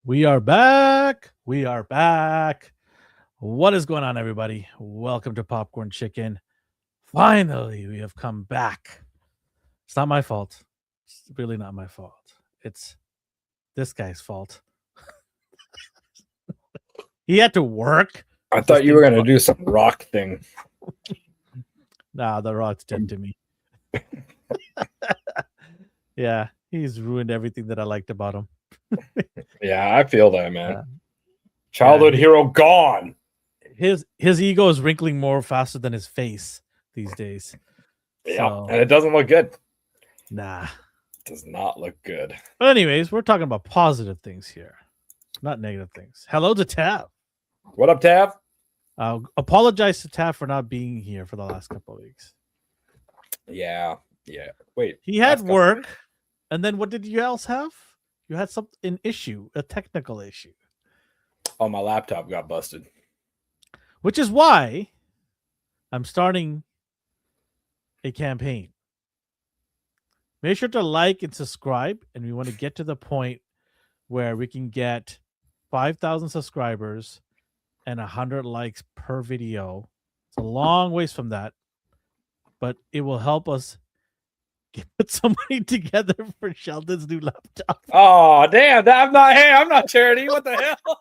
We are back. We are back. What is going on, everybody? Welcome to Popcorn Chicken. Finally, we have come back. It's not my fault. It's really not my fault. It's this guy's fault. He had to work. I thought you were going to do some rock thing. Nah, the rock's dead to me. Yeah, he's ruined everything that I liked about him. Yeah, I feel that, man. Yeah. Childhood hero gone. His ego is wrinkling more faster than his face these days. Yeah, so, and it doesn't look good. Nah. It does not look good. But anyways, we're talking about positive things here, not negative things. Hello to Tav. What up, Tav? Apologize to Tav for not being here for the last couple of weeks. Yeah. Wait. He had work, and then what did you else have? You had an issue, a technical issue. Oh, my laptop got busted. Which is why I'm starting a campaign. Make sure to like and subscribe, and we want to get to the point where we can get 5,000 subscribers and 100 likes per video. It's a long ways from that, but it will help us put some money together for Sheldon's new laptop. Oh, damn. I'm not charity. What the hell?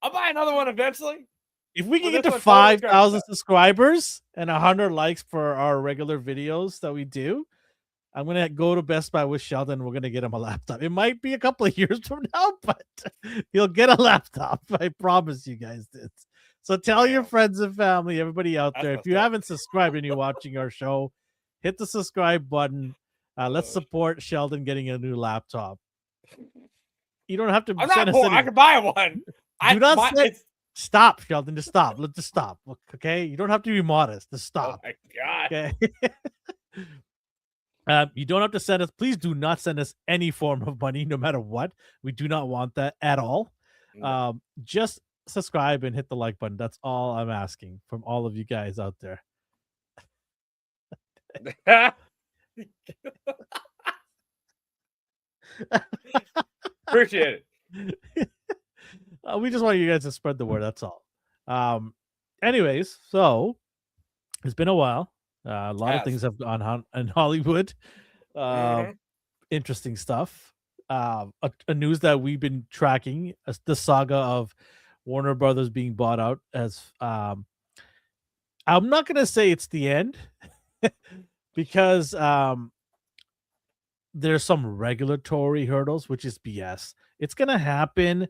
I'll buy another one eventually. If we can get to 5,000 subscribers and 100 likes for our regular videos that we do, I'm going to go to Best Buy with Sheldon. We're going to get him a laptop. It might be a couple of years from now, but he'll get a laptop. I promise you guys this. So tell your friends and family, everybody out there, if you haven't subscribed and you're watching our show, hit the subscribe button. Let's support Sheldon getting a new laptop. You don't have to send us I can buy one. Stop, Sheldon. Just stop. Let's just stop. Okay? You don't have to be modest. Just stop. Oh, my God. Okay? You don't have to send us. Please do not send us any form of money, no matter what. We do not want that at all. No. Just subscribe and hit the like button. That's all I'm asking from all of you guys out there. Appreciate it. We just want you guys to spread the word. That's all. Anyways, so it's been a while. A lot of things have gone on in Hollywood. Interesting stuff. A news that we've been tracking, the saga of Warner Brothers being bought out. As I'm not going to say it's the end because there's some regulatory hurdles, which is BS. It's going to happen,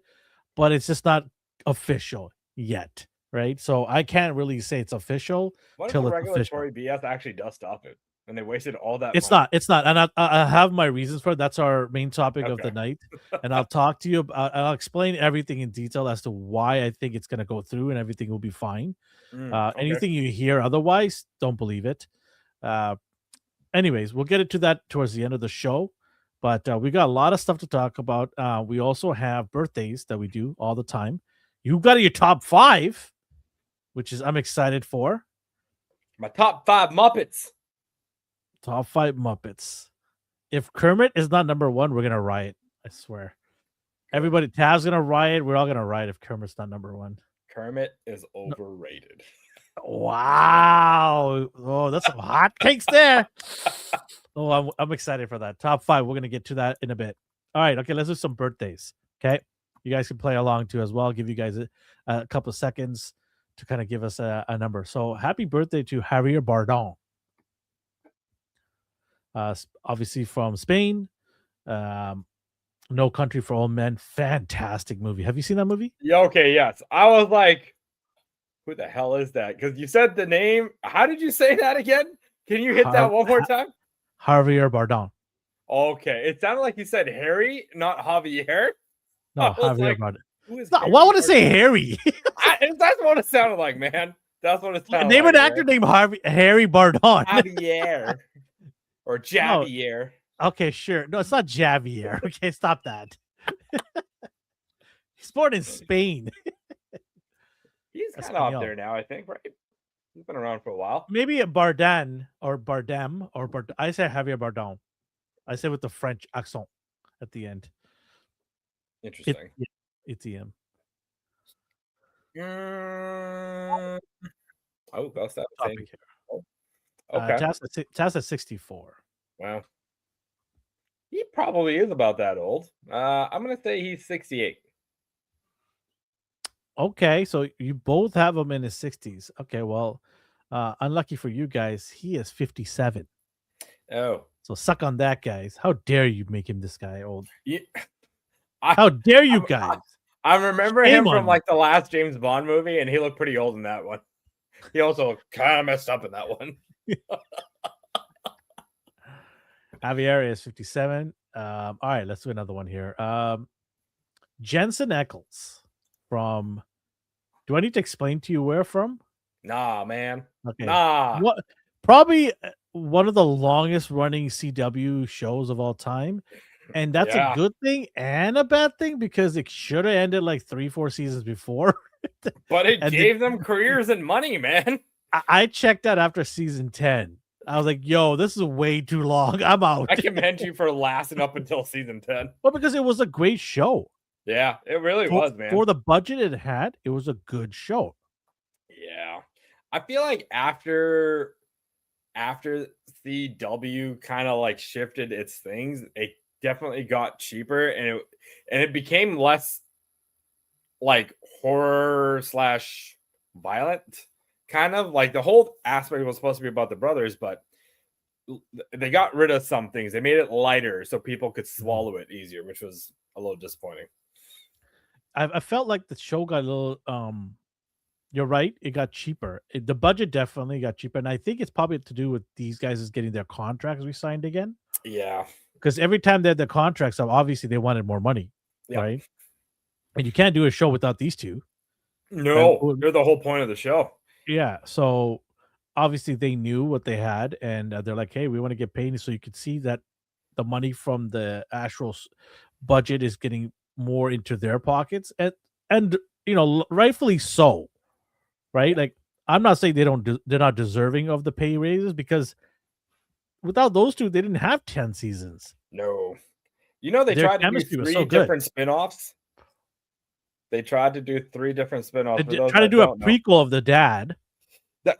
but it's just not official yet, right? So I can't really say it's official till it's regulatory official. BS actually does stop it, and they wasted all that. It's money. Not, and I have my reasons for it. That's our main topic of the night, and I'll talk to you about. I'll explain everything in detail as to why I think it's going to go through, and everything will be fine. Anything you hear otherwise, don't believe it. Anyways, we'll get into that towards the end of the show. But we got a lot of stuff to talk about. We also have birthdays that we do all the time. You got your top 5, which is I'm excited for. My top 5 Muppets. Top 5 Muppets. If Kermit is not number 1, we're gonna riot. I swear. Everybody, Tav's gonna riot. We're all gonna riot if Kermit's not number 1. Kermit is overrated. Wow. Oh, that's some hot takes there. Oh, I'm excited for that. Top 5. We're going to get to that in a bit. All right. Okay. Let's do some birthdays. Okay. You guys can play along too as well. I'll give you guys a couple of seconds to kind of give us a number. So happy birthday to Javier Bardem. Obviously from Spain. No Country for Old Men. Fantastic movie. Have you seen that movie? Yeah. Okay. Yes. I was like, who the hell is that? Because you said the name. How did you say that again? Can you hit that one more time? Javier Bardem. Okay. It sounded like you said Harry, not Javier. No, Javier Bardem. Why would I say Harry? That's what it sounded like, man. That's what it sounded like. Name an actor named Harry Bardem. Javier. Or Javier. No. Okay, sure. No, it's not Javier. Okay, stop that. He's born in Spain. He's kind of up there now, I think, right? He's been around for a while. Maybe a Bardem. I say Javier Bardem. I say with the French accent at the end. Interesting. It's EM. Oh, that's that Topic thing. here. Oh, okay. Chaz at 64. Wow. He probably is about that old. I'm gonna say he's 68. Okay, so you both have him in his 60s. Okay, well, unlucky for you guys, he is 57. Oh, So suck on that, guys. How dare you make him this guy old? yeah. I, How dare you I'm, guys? I remember Shame him on from you. like the last James Bond movie, and he looked pretty old in that one. He also looked kind of messed up in that one. Javier is 57. All right, let's do another one here. Jensen Ackles from. Do I need to explain to you where from? Nah, man. Okay. Nah. What? Probably one of the longest running CW shows of all time. And that's a Yeah. good thing and a bad thing because it should have ended like 3-4 seasons before. But it And gave them careers and money, man. I checked out after season 10. I was like, yo, this is way too long. I'm out. I commend you for lasting up until season 10. Well, because it was a great show. Yeah, it really was, man. For the budget it had, it was a good show. Yeah. I feel like after CW kind of like shifted its things, it definitely got cheaper and it became less like horror slash violent, kind of like the whole aspect was supposed to be about the brothers, but they got rid of some things. They made it lighter so people could swallow it easier, which was a little disappointing. I felt like the show got a little you're right, it got cheaper. The budget definitely got cheaper, and I think it's probably to do with these guys is getting their contracts re-signed again. Yeah. Because every time they had their contracts up, obviously they wanted more money, right? And you can't do a show without these two. No, right? they're the whole point of the show. Yeah, so obviously they knew what they had, and they're like, "Hey, we want to get paid." So you could see that the money from the actual budget is getting more into their pockets, and rightfully so, right? Like I'm not saying they're not deserving of the pay raises because without those two, they didn't have 10 seasons. No, they Their tried to do chemistry was 3 so good. different spin-offs. They tried to do 3 different spin-offs. They try to do a prequel of the dad.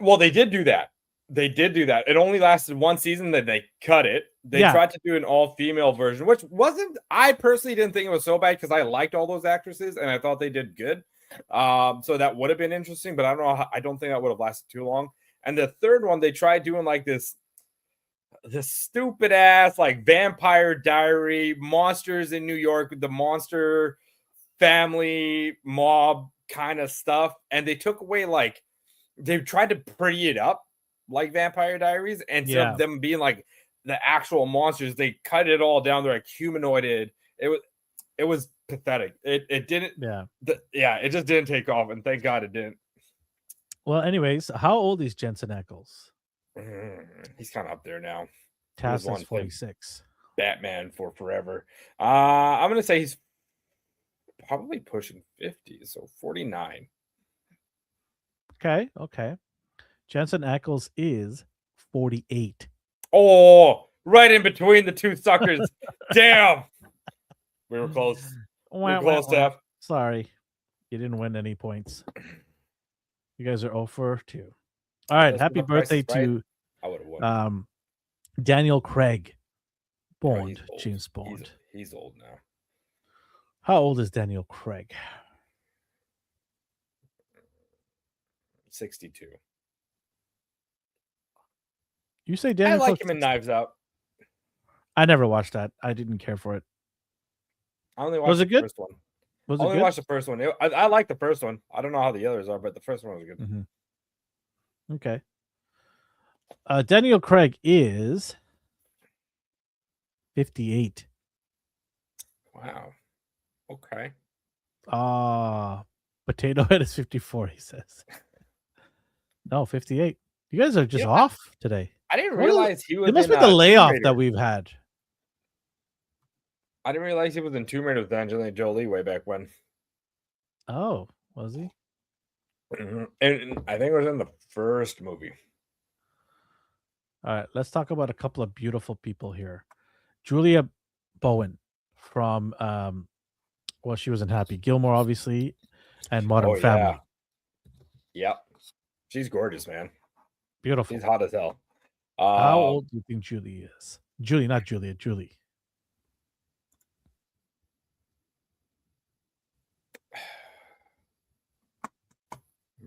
Well, they did do that. They did do that. It only lasted 1 season, then they cut it. They tried to do an all-female version, which wasn't. I personally didn't think it was so bad because I liked all those actresses and I thought they did good. So that would have been interesting, but I don't know. I don't think that would have lasted too long. And the third one, they tried doing like this stupid ass like Vampire Diary, monsters in New York, the monster family mob kind of stuff, and they took away like they tried to pretty it up like Vampire Diaries, and instead of them being like the actual monsters, they cut it all down. They're like humanoided. It was pathetic. It didn't. It just didn't take off, and thank God it didn't. Well, anyways, how old is Jensen Ackles? He's kind of up there now. Taz is 46. Batman for forever. I'm gonna say he's probably pushing 50, so 49. Okay. Jensen Ackles is 48. Oh, right in between the two suckers. Damn. We were close. We were close, Steph. Sorry. You didn't win any points. You guys are 0 for 2. All right. Happy birthday to Daniel Craig. James Bond. He's old now. How old is Daniel Craig? 62. You say Daniel? I like him in Knives Out. I never watched that. I didn't care for it. I only watched the first one. Was it I only good? watched the first one. I like the first one. I don't know how the others are, but the first one was good. Mm-hmm. Okay. Daniel Craig is 58. Wow. Okay. Potato Head is 54, he says. No, 58. You guys are just off today. I didn't realize he was It must be the layoff that we've had. I didn't realize he was in Tomb Raider with Angelina Jolie way back when. Oh, was he? Mm-hmm. And I think it was in the first movie. All right, let's talk about a couple of beautiful people here. Julia Bowen from Well, she was in Happy Gilmore, obviously, and Modern Family. Yep. She's gorgeous, man. Beautiful. She's hot as hell. How old do you think Julie is? Julie, not Julia, Julie.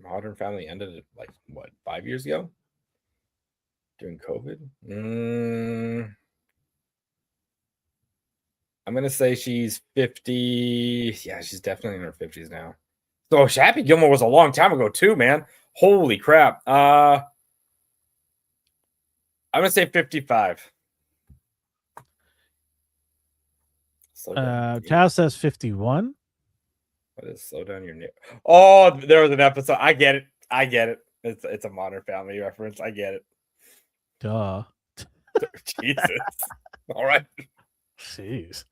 Modern Family ended like what, 5 years ago? During COVID? I'm gonna say she's 50. Yeah, she's definitely in her 50s now. So Happy Gilmore was a long time ago too, man. Holy crap. I'm gonna say 55. Taz says 51. What is slow down your name? Oh, there was an episode. I get it. It's a Modern Family reference. I get it. Duh. Jesus. All right. Jeez.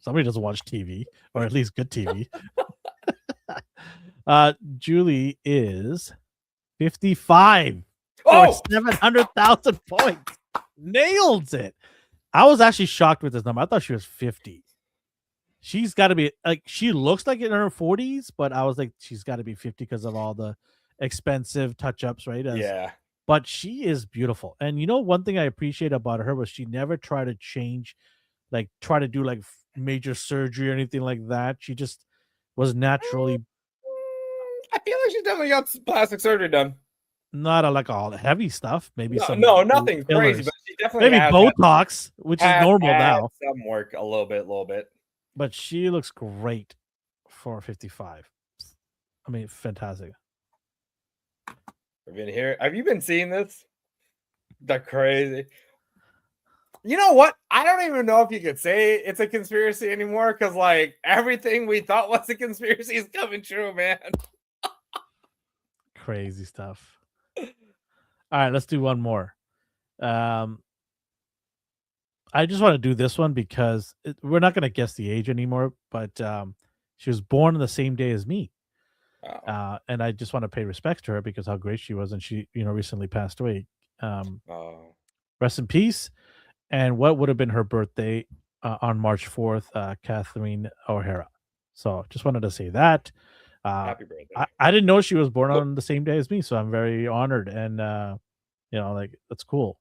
Somebody doesn't watch TV, or at least good TV. Julie is 55. Oh, 700,000 points. Nails it. I was actually shocked with this number. I thought she was 50. She's got to be like, she looks like in her 40s, but I was like, she's got to be 50 because of all the expensive touch-ups, right? Yeah. But she is beautiful. And you know, one thing I appreciate about her was she never tried to change, like try to do like major surgery or anything like that. She just was naturally. I feel like she's definitely got plastic surgery done. Not like all the heavy stuff. Maybe nothing crazy, but she definitely maybe Botox, which is normal now. Some work a little bit. But she looks great for 55. I mean, fantastic. We've been here. Have you been seeing this? The crazy. You know what? I don't even know if you could say it's a conspiracy anymore, because like everything we thought was a conspiracy is coming true, man. Crazy stuff. All right, let's do one more. I just want to do this one because we're not going to guess the age anymore, but she was born on the same day as me. And I just want to pay respect to her because how great she was, and she, recently passed away. Rest in peace. And what would have been her birthday on March 4th, Kathleen O'Hara. So just wanted to say that. Happy birthday. I didn't know she was born on the same day as me, so I'm very honored, and like that's cool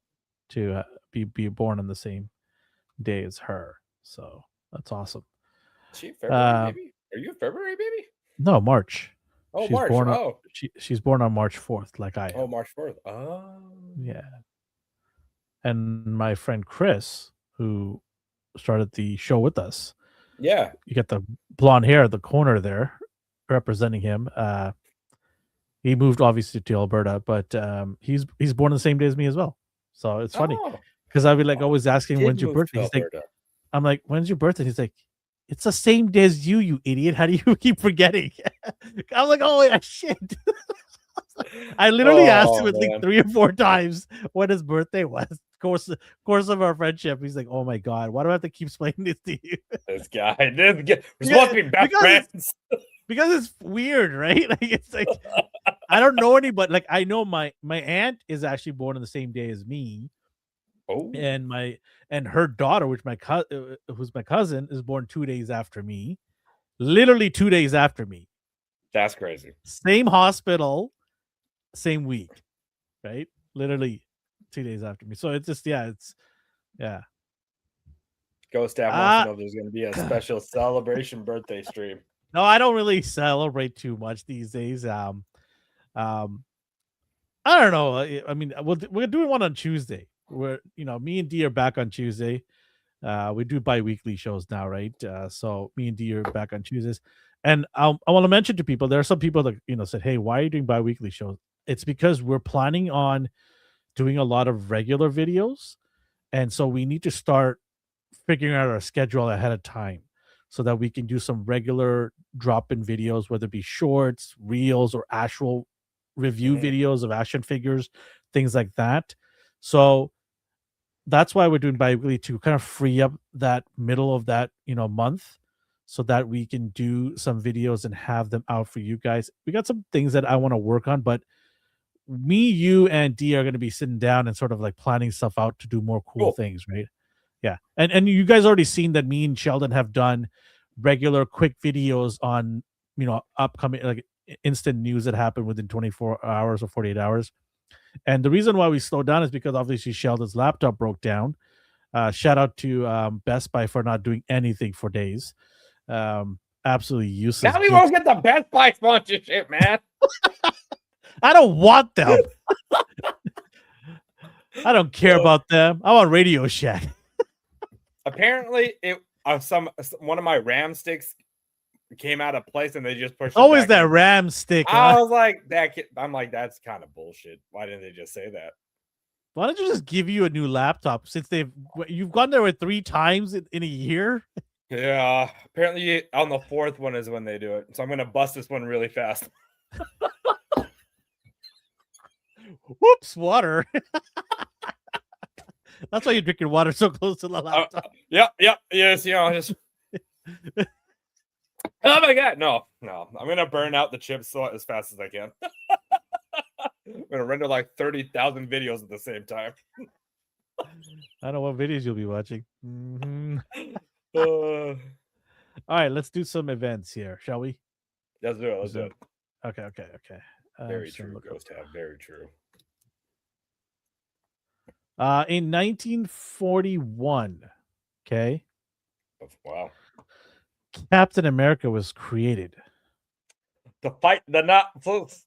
to be born on the same day as her. So that's awesome. Is she February baby? Are you a February baby? No, March. Oh, she's March. Born she's born on March 4th, like I am. Oh, March 4th. Oh, yeah. And my friend Chris, who started the show with us, yeah, you got the blonde hair at the corner there representing him. He moved obviously to Alberta, but he's born the same day as me as well. So it's funny because I'd be like always asking, when's your birthday? He's like, I'm like, when's your birthday? He's like, it's the same day as you idiot. How do you keep forgetting? I'm like, oh yeah, shit. I literally asked him like 3 or 4 times when his birthday was. Course of our friendship. He's like, oh my god, why do I have to keep explaining this to you? This guy. We're supposed to be best friends. Because it's weird, right? Like it's like I don't know anybody. Like I know my aunt is actually born on the same day as me. Oh, and her daughter, who's my cousin, is born 2 days after me. Literally 2 days after me. That's crazy. Same hospital, same week, right? Literally 2 days after me. So it's just yeah. Ghost Dad wants to know if there's going to be a special celebration birthday stream. No, I don't really celebrate too much these days. I don't know. I mean, we're doing one on Tuesday. Where me and D are back on Tuesday. We do bi-weekly shows now, right? So me and D are back on Tuesdays. And I want to mention to people, there are some people that said, "Hey, why are you doing bi-weekly shows?" It's because we're planning on doing a lot of regular videos, and so we need to start figuring out our schedule ahead of time so that we can do some regular drop-in videos, whether it be shorts, reels, or actual review videos of action figures, things like that. So that's why we're doing bi-weekly, to kind of free up that middle of that month so that we can do some videos and have them out for you guys. We got some things that I want to work on, but me, you, and D are going to be sitting down and sort of like planning stuff out to do more cool things, right? Yeah. And you guys already seen that me and Sheldon have done regular quick videos on, upcoming like instant news that happened within 24 hours or 48 hours. And the reason why we slowed down is because obviously Sheldon's laptop broke down. Shout out to Best Buy for not doing anything for days. Absolutely useless. Now we won't get the Best Buy sponsorship, man. I don't want them. I don't care about them. I want Radio Shack. Apparently, one of my RAM sticks came out of place and they just pushed. Always that RAM stick. I was like, I'm like, that's kind of bullshit. Why didn't they just say that? Why don't you just give you a new laptop since you've gone there 3 times in a year? Yeah, apparently on the 4th one is when they do it. So I'm gonna bust this one really fast. Whoops, water. That's why you're drinking water so close to the laptop. Yep, yes, just. Oh my god, no, I'm gonna burn out the chips as fast as I can. I'm gonna render like 30,000 videos at the same time. I don't know what videos you'll be watching. Mm-hmm. All right, let's do some events here, shall we? Let's do it. Okay. Very true, Ghost Tab. Very true. In 1941, okay. Wow. Captain America was created. To fight the Nazis.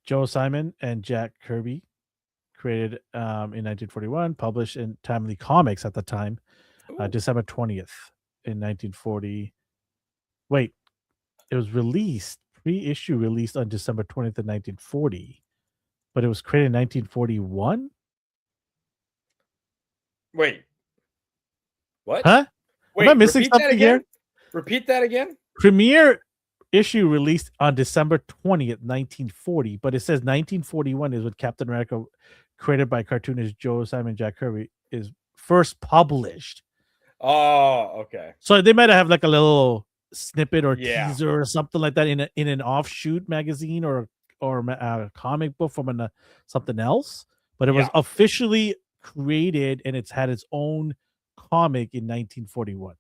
Joe Simon and Jack Kirby created in 1941, published in Timely Comics at the time, December 20th in 1940. Wait, it was released, pre-issue released on December 20th of 1940, but it was created in 1941? Wait. What? Huh? Wait, am I missing something here? Repeat that again? Premiere issue released on December 20th, 1940, but it says 1941 is when Captain America, created by cartoonist Joe Simon, Jack Kirby, is first published. Oh, okay. So they might have like a little snippet or teaser or something like that in an offshoot magazine or a comic book from something else, but it was officially created and it's had its own comic in 1941.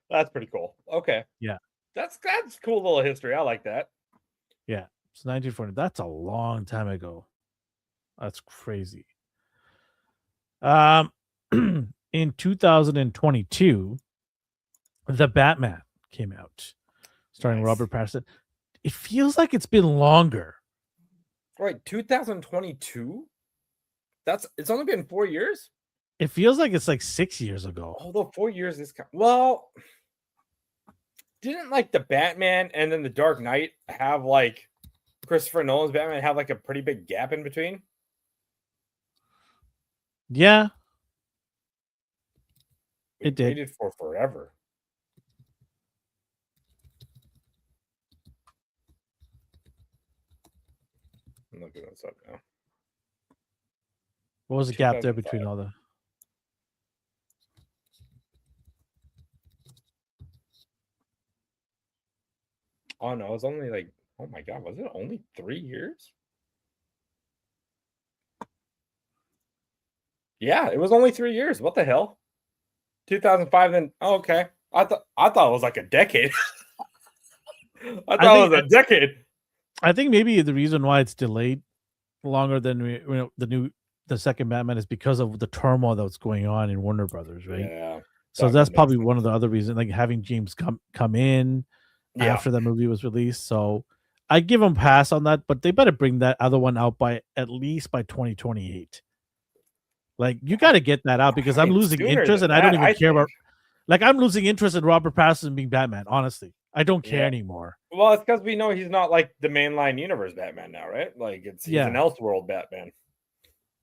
That's pretty cool. Okay. Yeah. That's cool little history. I like that. Yeah. It's 1940. That's a long time ago. That's crazy. In 2022, The Batman came out, starring Robert Pattinson. It feels like it's been longer. Right, 2022? It's only been 4 years? It feels like it's like 6 years ago. Although 4 years is well, didn't like the Batman and then the Dark Knight have like Christopher Nolan's Batman have like a pretty big gap in between? Yeah. It did. Waited for forever. I'm looking this up now. What was the gap there between all the? Oh no, it was only like, oh my god, was it only 3 years? Yeah, it was only 3 years. What the hell? 2005 then. Oh, okay. I thought it was like a decade. I thought it was a decade. I think maybe the reason why it's delayed longer than the second Batman is because of the turmoil that's going on in Warner Brothers, right? Yeah. So that's probably one of the other reasons, like having James come in after the movie was released. So I give them pass on that, but they better bring that other one out at least by 2028. Like you got to get that out because I'm losing interest and I don't even care about. Like I'm losing interest in Robert Pattinson being Batman. Honestly, I don't care anymore. Well, it's because we know he's not like the mainline universe Batman now, right? Like he's an Elseworld Batman.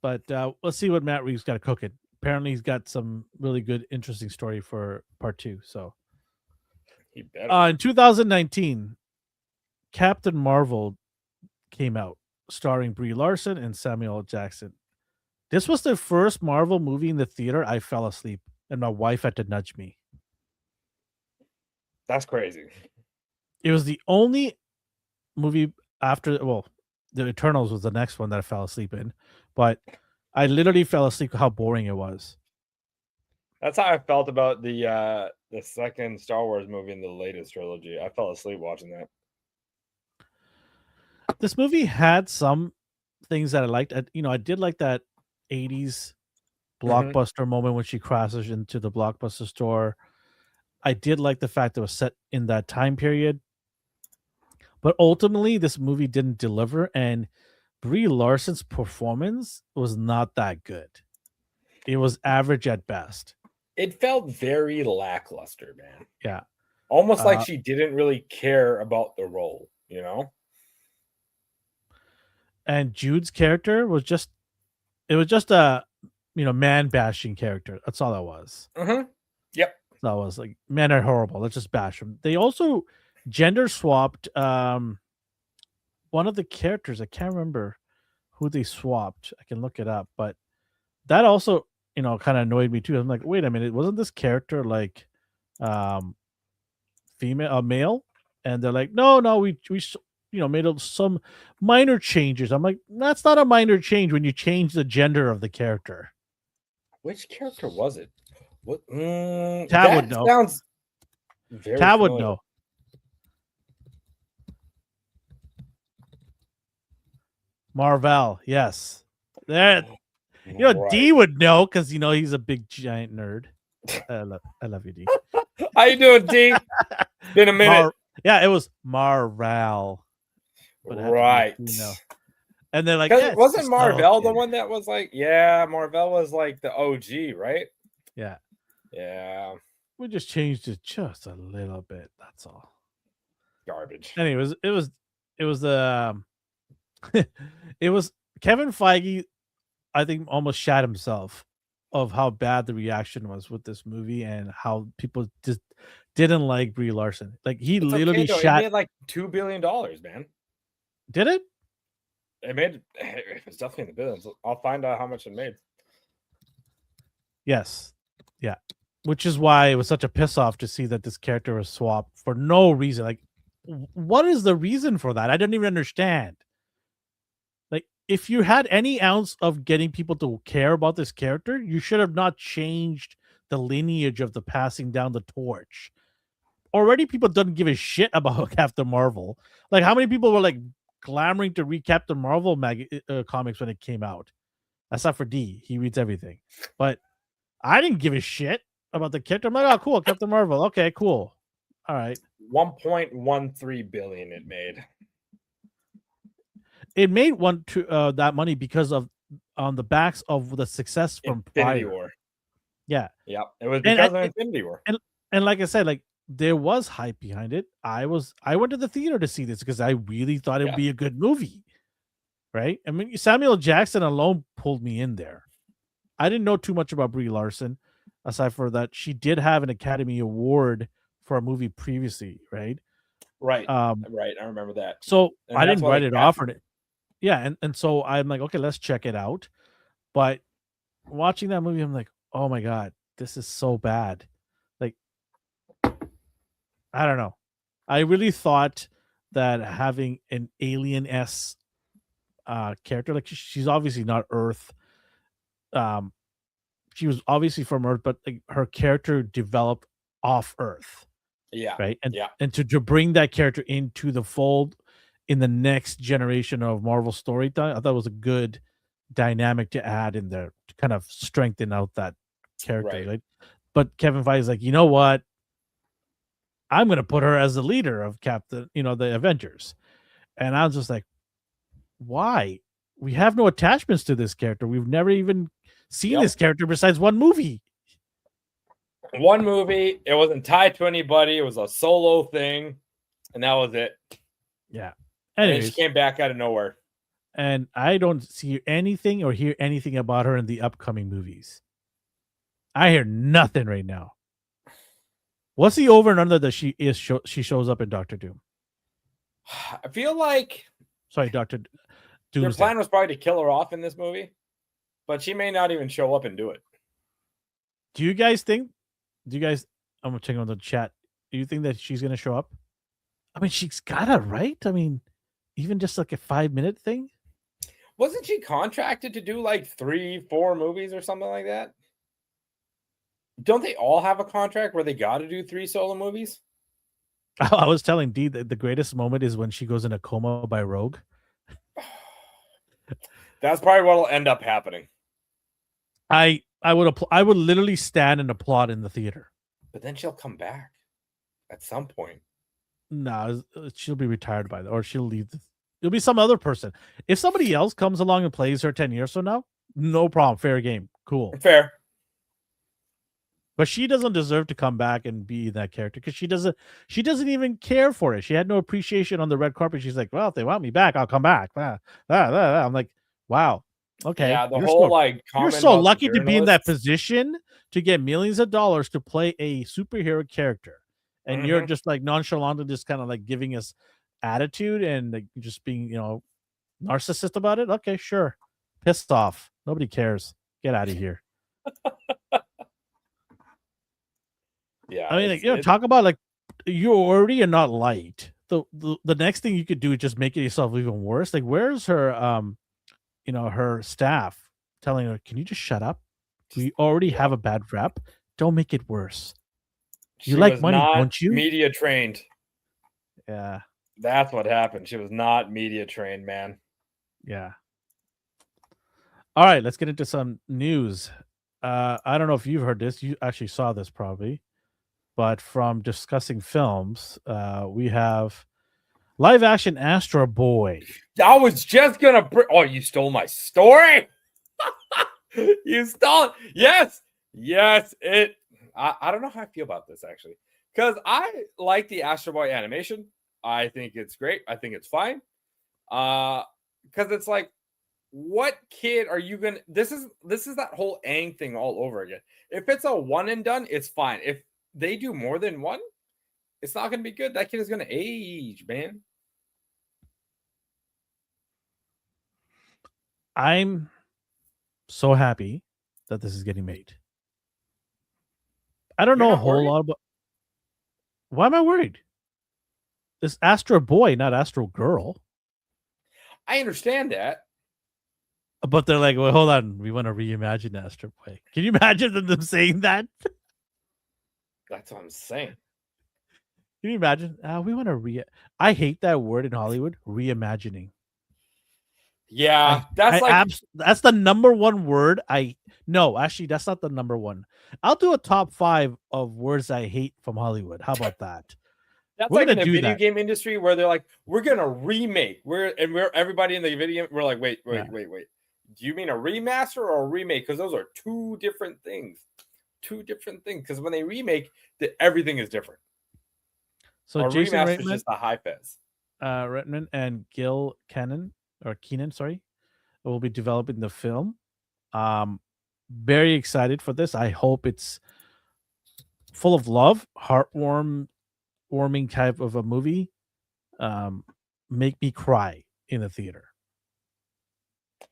But let's see what Matt Reeves got cooking. Apparently, he's got some really good, interesting story for part 2. So, he better. In 2019, Captain Marvel came out, starring Brie Larson and Samuel L. Jackson. This was the first Marvel movie in the theater. I fell asleep, and my wife had to nudge me. That's crazy. It was the only movie after, the Eternals was the next one that I fell asleep in, but I literally fell asleep how boring it was. That's how I felt about the second Star Wars movie in the latest trilogy. I fell asleep watching that. This movie had some things that I liked. I did like that 80s blockbuster moment when she crashes into the Blockbuster store. I did like the fact that it was set in that time period. But ultimately, this movie didn't deliver, and Brie Larson's performance was not that good. It was average at best. It felt very lackluster, man. Yeah. Almost like she didn't really care about the role, you know? And Jude's character was just a man bashing character. That's all that was. Yep. That was like, men are horrible. Let's just bash them. They also gender swapped one of the characters. I can't remember who they swapped. I can look it up, but that also, kind of annoyed me too. I'm like, wait a minute, wasn't this character like female, male? And they're like, no, we made some minor changes. I'm like, that's not a minor change when you change the gender of the character. Which character was it? What? Tab would know. Sounds very Tab would familiar. know. Marvel, yes. There, Right. D would know because he's a big giant nerd. I love you, D. How you doing, D? Been a minute. It was Marvel. Right. And they're like, wasn't Marvel the one that was like, Marvel was like the OG, right? Yeah. Yeah. We just changed it just a little bit. That's all. Garbage. Anyways, it was it was Kevin Feige, I think, almost shat himself of how bad the reaction was with this movie and how people just didn't like Brie Larson. Like he literally shot. It made like $2 billion, man. Did it? It's definitely in the billions. I'll find out how much it made. Yes. Yeah. Which is why it was such a piss off to see that this character was swapped for no reason. Like, what is the reason for that? I didn't even understand. Like, if you had any ounce of getting people to care about this character, you should have not changed the lineage of the passing down the torch. Already, people don't give a shit about Captain Marvel. Like, how many people were like clamoring to read Captain Marvel comics when it came out? Except for D, he reads everything. But I didn't give a shit about the character. I'm like, oh, cool, Captain Marvel. Okay, cool. All right. 1.13 billion it made. It made that money because of on the backs of the success from Infinity War. Yeah. Yep. It was because of Infinity War. And like I said, like there was hype behind it. I went to the theater to see this because I really thought it would be a good movie. Right? I mean, Samuel Jackson alone pulled me in there. I didn't know too much about Brie Larson, aside from that she did have an Academy Award for a movie previously, right? Right. Right. I remember that. So I didn't write it off. Yeah, and so I'm like, okay, let's check it out. But watching that movie, I'm like, oh my god, this is so bad. Like, I don't know. I really thought that having an alien-esque character, like she's obviously not Earth. She was obviously from Earth, but like, her character developed off Earth. Yeah. Right. And to bring that character into the fold in the next generation of Marvel storytelling, I thought it was a good dynamic to add in there to kind of strengthen out that character. Right. But Kevin Feige is like, you know what? I'm going to put her as the leader of the Avengers. And I was just like, why? We have no attachments to this character. We've never even seen this character besides one movie. One movie. It wasn't tied to anybody. It was a solo thing. And that was it. Yeah. And she came back out of nowhere. And I don't see anything or hear anything about her in the upcoming movies. I hear nothing right now. What's the over and under that she shows up in Doctor Doom? I feel like Doctor Doom. Their plan was probably to kill her off in this movie, but she may not even show up and do it. Do you guys think? I'm gonna check on the chat. Do you think that she's gonna show up? I mean, she's gotta, right? I mean, even just like a 5-minute thing. Wasn't she contracted to do like 3-4 movies or something like that? Don't they all have a contract where they got to do 3 solo movies? I was telling Dee that the greatest moment is when she goes in a coma by Rogue. That's probably what will end up happening. I would literally stand and applaud in the theater. But then she'll come back at some point. No, she'll be retired by that, or she'll leave. It'll be some other person. If somebody else comes along and plays her 10 years from now, no problem. Fair game. Cool. Fair. But she doesn't deserve to come back and be that character because she doesn't even care for it. She had no appreciation on the red carpet. She's like, well, if they want me back, I'll come back. I'm like, wow. Okay. Yeah, you're so lucky to be in that position to get millions of dollars to play a superhero character. And you're just like nonchalantly just kind of like giving us attitude and like just being, narcissist about it. Okay, sure. Pissed off. Nobody cares. Get out of here. Yeah. I mean, talk about like you already are not liked. The next thing you could do is just make it yourself even worse. Like, where's her her staff telling her, can you just shut up? We already have a bad rep. Don't make it worse. You like money, don't you? Media trained. Yeah. That's what happened. She was not media trained, man. Yeah. All right, let's get into some news. I don't know if you've heard this. You actually saw this probably. But from discussing films, we have live action Astro Boy. I was just gonna you stole my story. You stole it. Yes. I don't know how I feel about this actually, because I like the Astro Boy animation. I think it's great. I think it's fine. Because it's like, what kid are you gonna? This is that whole Aang thing all over again. If it's a one and done, it's fine. If they do more than one, it's not gonna be good. That kid is gonna age, man. I'm so happy that this is getting made. I don't know a whole lot about. Why am I worried? It's Astro Boy, not Astro Girl. I understand that. But they're like, well, hold on. We want to reimagine Astro Boy. Can you imagine them saying that? That's what I'm saying. Can you imagine? We want to I hate that word in Hollywood, reimagining. Yeah, that's the number one word. No, actually, that's not the number one. I'll do a top 5 of words I hate from Hollywood. How about that? That's like in the video game industry where they're like, we're gonna remake. We're everybody in the video. We're like, wait. Do you mean a remaster or a remake? Because those are two different things. Because when they remake, everything is different. So a Jason remaster Reitman, is just a high fez. Reitman and Gil Keenan, sorry, will be developing the film. Very excited for this. I hope it's full of love, warming type of a movie. Make me cry in the theater.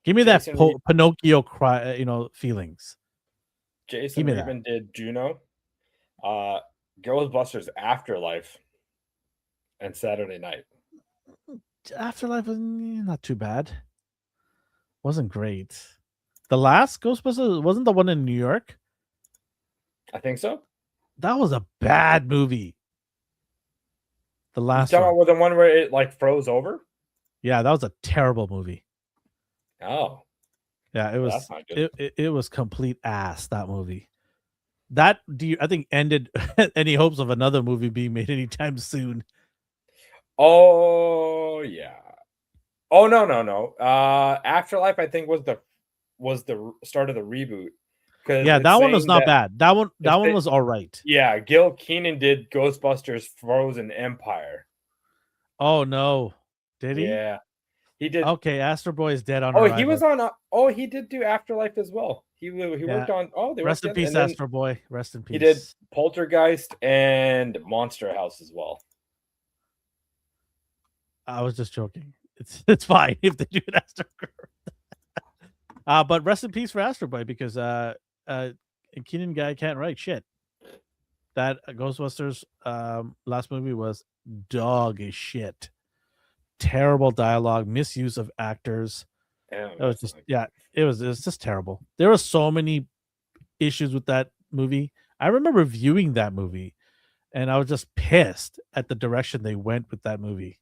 Give me that Pinocchio cry, feelings. Jason Reitman did Juno, Ghostbusters Afterlife, and Saturday Night. Afterlife was not too bad. Wasn't great. The last Ghostbusters wasn't the one in New York. I think so. That was a bad movie. The last one. Was the one where it like froze over? Yeah, that was a terrible movie. Oh. Yeah, it was. It was complete ass, that movie. That I think ended any hopes of another movie being made anytime soon. Oh yeah. Oh no. Afterlife, I think was the start of the reboot. Yeah, that one was not bad. That one was all right. Yeah, Gil Keenan did Ghostbusters Frozen Empire. Oh no, did he? Yeah, he did. Okay, Astro Boy is dead on. Oh, he was on. He did do Afterlife as well. He worked on. Oh, they rest in peace, Astro Boy. Rest in peace. He did Poltergeist and Monster House as well. I was just joking. It's fine if they do an Astro Girl. But rest in peace for Astro Boy because Keenan guy can't write shit. That Ghostbusters last movie was dog as shit. Terrible dialogue, misuse of actors. It was just it was just terrible. There were so many issues with that movie. I remember viewing that movie, and I was just pissed at the direction they went with that movie.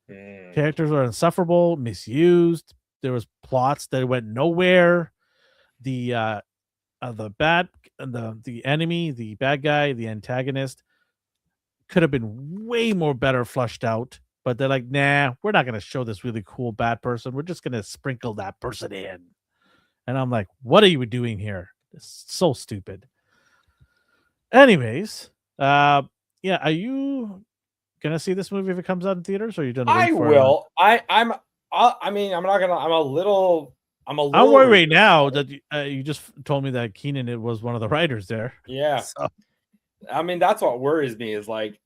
Characters were insufferable, misused. There was plots that went nowhere. The the enemy, the bad guy, the antagonist could have been way more better flushed out. But they're like, nah, we're not gonna show this really cool bad person. We're just gonna sprinkle that person in. And I'm like, what are you doing here? It's so stupid. Anyways, yeah, are you gonna see this movie if it comes out in theaters, or are you gonna wait I for will. I mean, I'm not gonna. I'm a little. I'm worried right now that you just told me that Keenan it was one of the writers there. Yeah. So. I mean, that's what worries me is like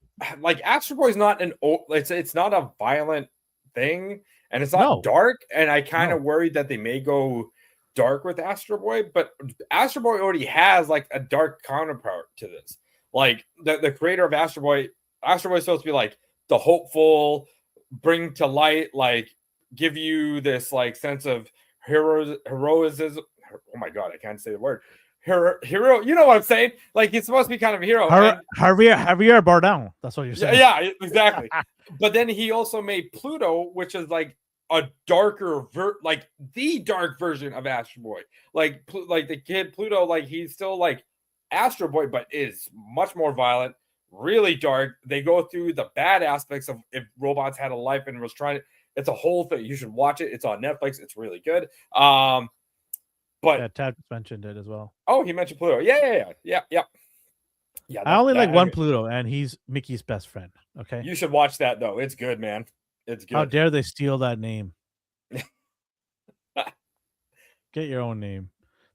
Astro Boy is not it's not a violent thing, and it's not dark. And I kind of worried that they may go dark with Astro Boy, but Astro Boy already has like a dark counterpart to this. Like the creator of Astro Boy is supposed to be like the hopeful, bring to light, like give you this like sense of heroism. Oh my god, I can't say the word. Hero, you know what I'm saying? Like he's supposed to be kind of a hero. Javier Bardem. That's what you're saying. Yeah, exactly. But then he also made Pluto, which is like a darker, like the dark version of Astro Boy. Like the kid Pluto, like he's still like Astro Boy, but is much more violent, really dark. They go through the bad aspects of if robots had a life and was trying to. It's a whole thing. You should watch it. It's on Netflix. It's really good. But yeah, Tad mentioned it as well. Oh, he mentioned Pluto. Yeah. I only like one Pluto, and he's Mickey's best friend. Okay, you should watch that though. It's good, man. It's good. How dare they steal that name? Get your own name.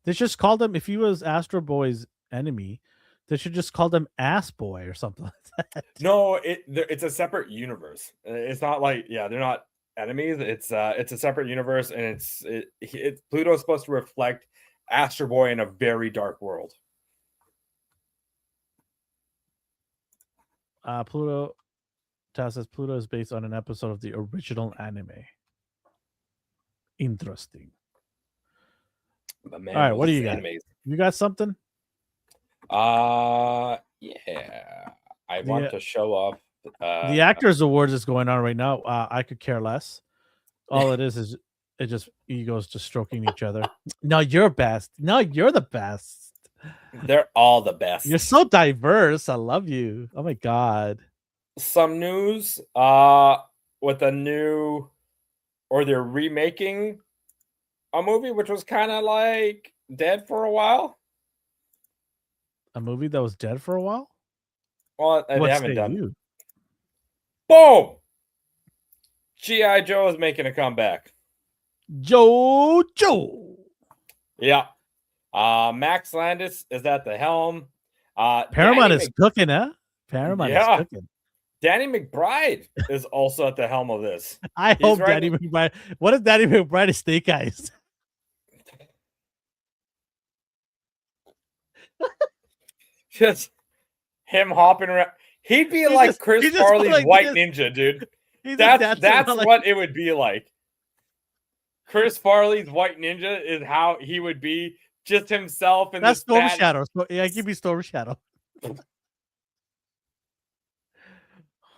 They just called him. If he was Astro Boy's enemy, they should just call them Ass Boy or something like that. No, it's a separate universe. It's not like they're not enemies. It's a separate universe, and it's Pluto's supposed to reflect Astro Boy in a very dark world. Pluto says Pluto is based on an episode of the original anime. Interesting. But man, all right, what do you got? You got something? Yeah. I want to show off. The Actors Awards is going on right now. I could care less. All it is it just egos just stroking each other. No, you're best. No, you're the best. They're all the best. You're so diverse. I love you. Oh my god. Some news with a new, or they're remaking a movie which was kind of like dead for a while. A movie that was dead for a while? Well, they haven't done. Boom! G.I. Joe is making a comeback. Joe. Yeah. Max Landis is at the helm. Paramount is cooking, huh? Paramount is cooking. Danny McBride is also at the helm of this. I hope Danny McBride. What if Danny McBride is Snake Eyes? Just him hopping around. He'd be like Chris Farley's like White Ninja, dude. That's what it would be like. Chris Farley's White Ninja is how he would be, just himself. And that's Storm Shadow. Yeah, give me Storm Shadow.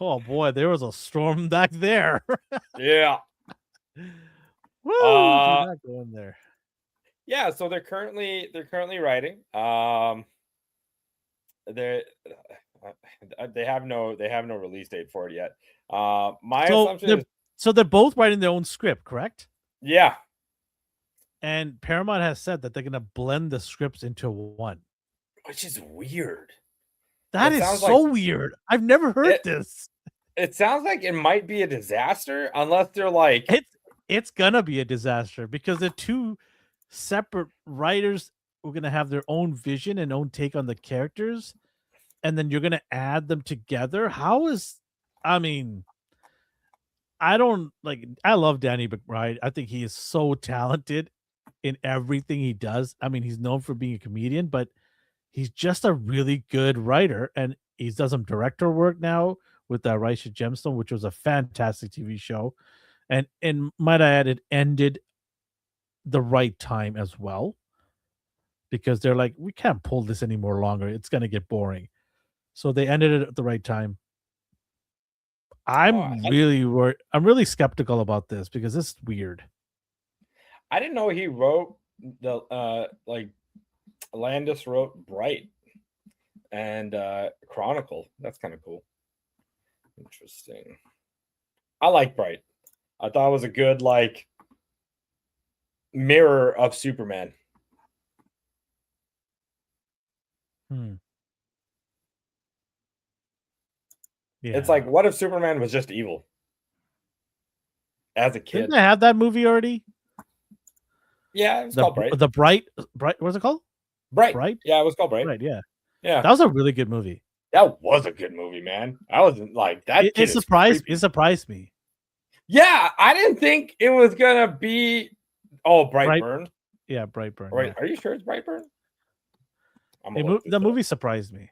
Oh boy, there was a storm back there. Yeah. Woo! Not going there. Yeah, so they're currently writing. They have no release date for it yet. My assumption is so they're both writing their own script, correct? Yeah. And Paramount has said that they're gonna blend the scripts into one. Which is weird. That is so weird. I've never heard this. It sounds like it might be a disaster unless they're like it's gonna be a disaster because they're two separate writers who are gonna have their own vision and own take on the characters, and then you're gonna add them together. I love Danny McBride. I think he is so talented in everything he does. I mean, he's known for being a comedian, but he's just a really good writer, and he's done some director work now with Righteous Gemstone, which was a fantastic TV show. And might I add, it ended the right time as well. because they're like, we can't pull this anymore longer. It's gonna get boring. So they ended it at the right time. I'm really worried. I'm really skeptical about this because it's weird. I didn't know he wrote the like Landis wrote Bright and Chronicle. That's kind of cool. Interesting. I like Bright. I thought it was a good like mirror of Superman. Yeah. It's like, what if Superman was just evil? As a kid. Didn't they have that movie already? Yeah, it was called Bright. The Bright, what's it called? Bright. Yeah, it was called Bright. Bright, yeah. Yeah. That was a really good movie. That was a good movie, man. I wasn't like that. It surprised me. Yeah, I didn't think it was gonna be Brightburn. Yeah, Brightburn. Wait, yeah. Are you sure it's Brightburn? The movie surprised me.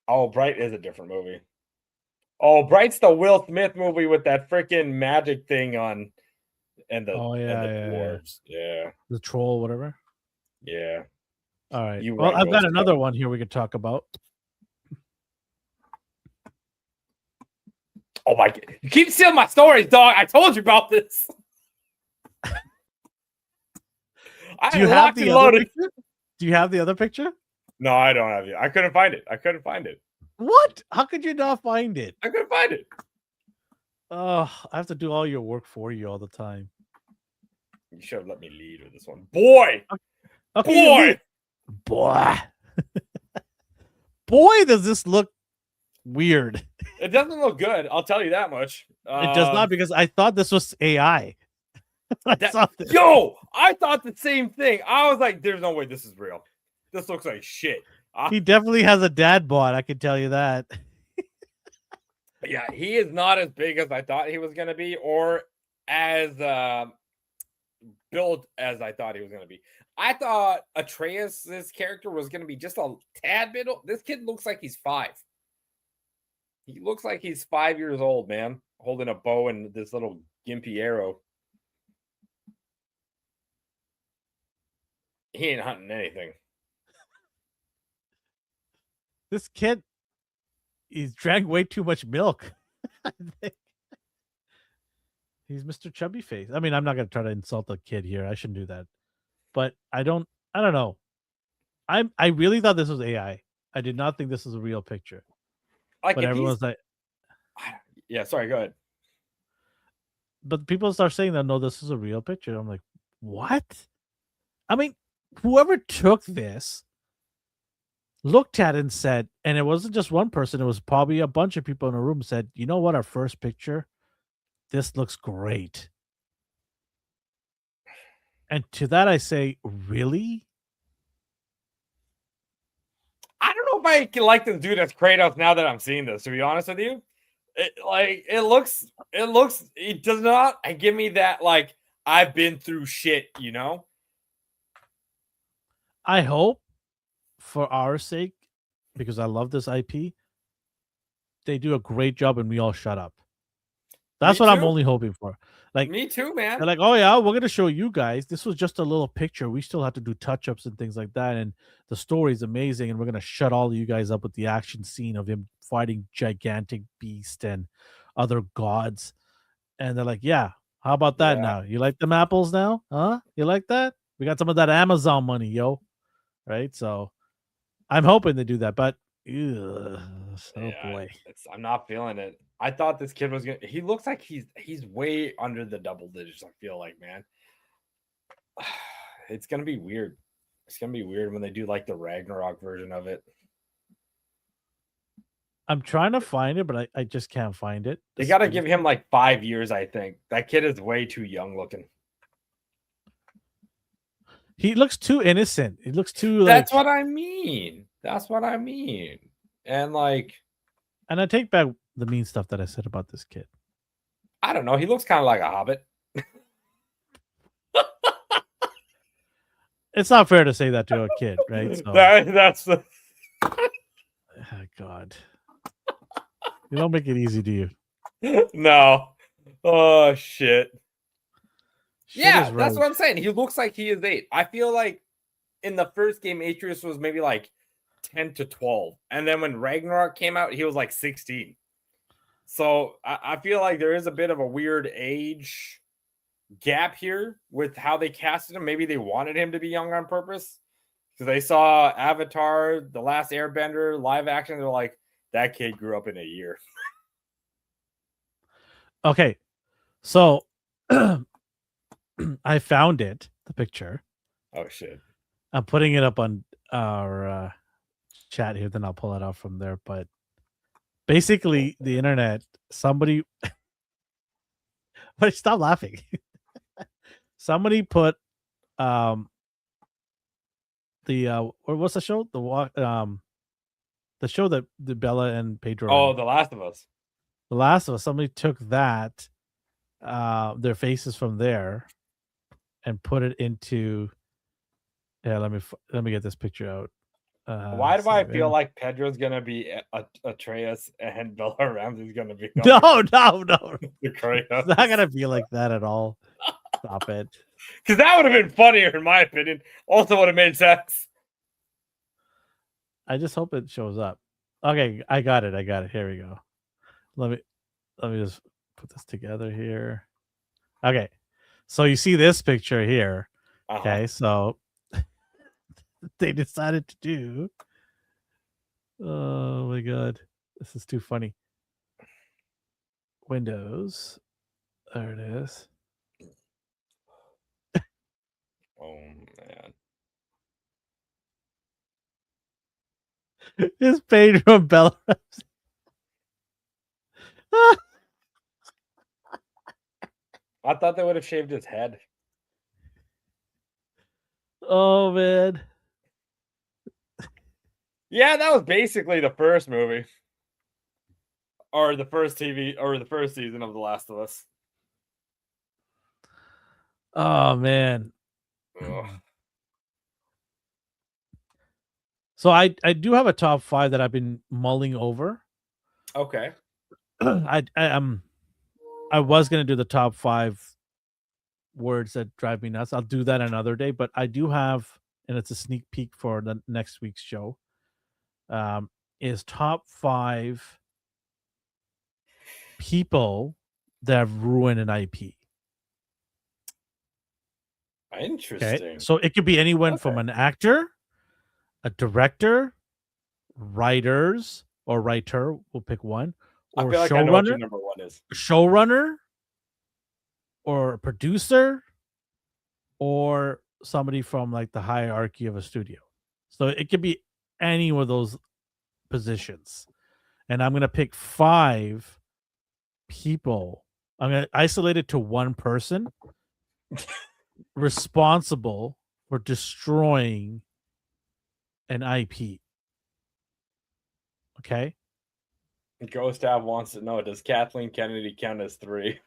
Oh, Bright is a different movie. Oh, Bright's the Will Smith movie with that freaking magic thing on, and the dwarves. Yeah, the troll, whatever. Yeah. All right. Well, I've got another one here we could talk about. Oh my God! You keep stealing my stories, dog. I told you about this. Do you have the other picture? Do you have the other picture? No, I don't have it. I couldn't find it. What? How could you not find it? I couldn't find it. Oh, I have to do all your work for you all the time. You should have let me lead with this one. Boy! Okay, boy! Boy, does this look weird. It doesn't look good. I'll tell you that much. It does not, because I thought this was AI. I thought the same thing. I was like, there's no way this is real. This looks like shit. He definitely has a dad bod, I can tell you that. Yeah, he is not as big as I thought he was going to be, or as built as I thought he was going to be. I thought Atreus' character was going to be just a tad bit old. This kid looks like he's 5. He looks like he's 5 years old, man, holding a bow and this little gimpy arrow. He ain't hunting anything. This kid, he's drank way too much milk. I think. He's Mr. Chubby Face. I mean, I'm not going to try to insult the kid here. I shouldn't do that. But I don't know. I really thought this was AI. I did not think this was a real picture. But everyone's like, yeah, sorry, go ahead. But people start saying that, no, this is a real picture. I'm like, what? I mean, whoever took this looked at it and said, and it wasn't just one person, it was probably a bunch of people in a room, said, you know what, our first picture, this looks great. And to that I say, really? I don't know if I can like this dude as Kratos now that I'm seeing this, to be honest with you. It does not give me that, like, I've been through shit, you know? I hope, for our sake, because I love this IP, they do a great job and we all shut up. That's what I'm only hoping for. Like, me too, man. They're like, oh yeah, we're gonna show you guys. This was just a little picture. We still have to do touch-ups and things like that. And the story is amazing. And we're gonna shut all of you guys up with the action scene of him fighting gigantic beast and other gods. And they're like, yeah, how about that now? You like them apples now? Huh? You like that? We got some of that Amazon money, yo. Right? So I'm hoping they do that, but boy. I'm not feeling it. I thought this kid was gonna. He looks like he's way under the double digits. I feel like, man, it's gonna be weird. It's gonna be weird when they do like the Ragnarok version of it. I'm trying to find it, but I just can't find it. They got to give him like 5 years. I think that kid is way too young looking. He looks too innocent. He looks too. That's what I mean. That's what I mean. And like, and I take back the mean stuff that I said about this kid. I don't know. He looks kind of like a hobbit. It's not fair to say that to a kid, right? So, that's the. Oh, God. You don't make it easy, do you? No. Oh shit. Yeah, Right. that's what I'm saying. He looks like he is 8. I feel like in the first game, Atreus was maybe like 10 to 12. And then when Ragnarok came out, he was like 16. So I feel like there is a bit of a weird age gap here with how they casted him. Maybe they wanted him to be young on purpose because they saw Avatar, The Last Airbender, live action. They're like, that kid grew up in a year. Okay. So I found it, the picture. Oh, shit. I'm putting it up on our chat here, then I'll pull it out from there. But basically, the internet, somebody. But stop laughing. Somebody put the what's the show? The show that the Bella and Pedro. Oh, The Last of Us. The Last of Us. Somebody took that, their faces from there, and put it into. Yeah, let me get this picture out. Why do I feel like Pedro's gonna be Atreus and Bella Ramsey's gonna be? No. It's not gonna be like that at all. Stop it. Because that would have been funnier, in my opinion. Also, would have made sense. I just hope it shows up. Okay, I got it. Here we go. Let me just put this together here. Okay, so you see this picture here. Okay, so they decided to do. Oh my god, this is too funny. Windows. There it is. Oh man. It's Pedro and Bella. I thought they would have shaved his head. Oh man. Yeah, that was basically the first movie. Or the first TV or the first season of The Last of Us. Oh man. Ugh. So I do have a top 5 that I've been mulling over. Okay. I was gonna do the top 5 words that drive me nuts. I'll do that another day, but I do have, and it's a sneak peek for the next week's show. Is top 5 people that have ruined an IP. Interesting. Okay? So it could be anyone from an actor, a director, writers or writer. We'll pick one. Or I feel like I know what your number 1 is. Showrunner, or a producer, or somebody from like the hierarchy of a studio. So it could be any of those positions. And I'm going to pick 5 people. I'm going to isolate it to one person responsible for destroying an IP. Okay? Ghost Ab wants to know, does Kathleen Kennedy count as 3?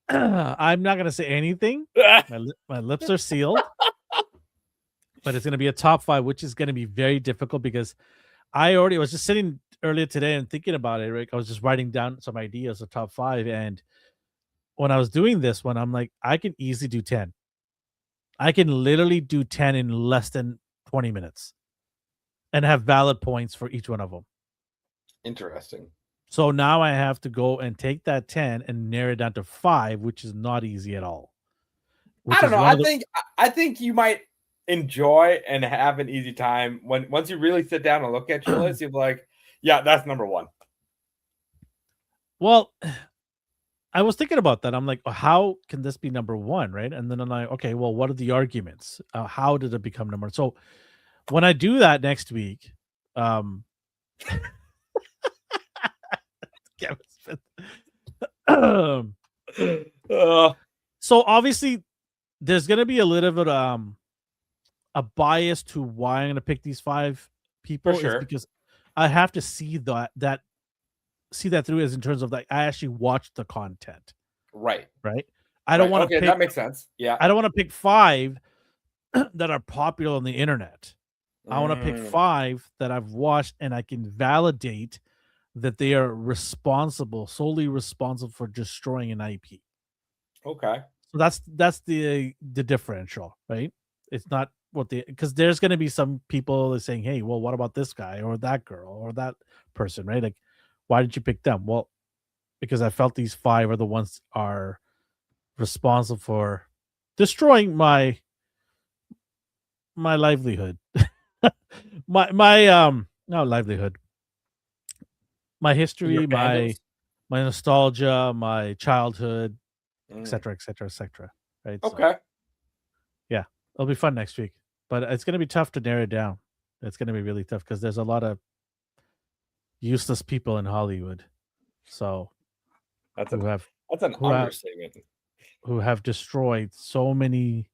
I'm not going to say anything. My lips are sealed. But it's going to be a top 5, which is going to be very difficult because I was just sitting earlier today and thinking about it, right? I was just writing down some ideas of top 5. And when I was doing this one, I'm like, I can easily do 10. I can literally do 10 in less than 20 minutes and have valid points for each one of them. Interesting. So now I have to go and take that 10 and narrow it down to 5, which is not easy at all. I don't know. I think you might enjoy and have an easy time once you really sit down and look at your list. You're like, yeah, that's number 1. Well, I was thinking about that. I'm like, how can this be number 1, right? And then I'm like, okay, well, what are the arguments? How did it become number 1? So when I do that next week, so obviously there's going to be a little bit a bias to why I'm going to pick these 5 people. For sure. Is because I have to see that through, as in terms of like I actually watched the content. Right. I don't want to pick, that makes sense. Yeah. I don't want to pick 5 that are popular on the internet. I want to pick 5 that I've watched and I can validate that they are solely responsible for destroying an IP. Okay. So that's the differential, right? It's not what because there's going to be some people saying, "Hey, well, what about this guy or that girl or that person?" Right? Like, why did you pick them? Well, because I felt these 5 are the ones are responsible for destroying my livelihood, my not livelihood, my Your history, fandoms? my nostalgia, my childhood, Mm. etc., etc., etc. Right? So Okay. yeah, it'll be fun next week, but it's going to be tough to narrow it down. It's going to be really tough because there's a lot of useless people in Hollywood, so That's who have an who have understatement. who have destroyed so many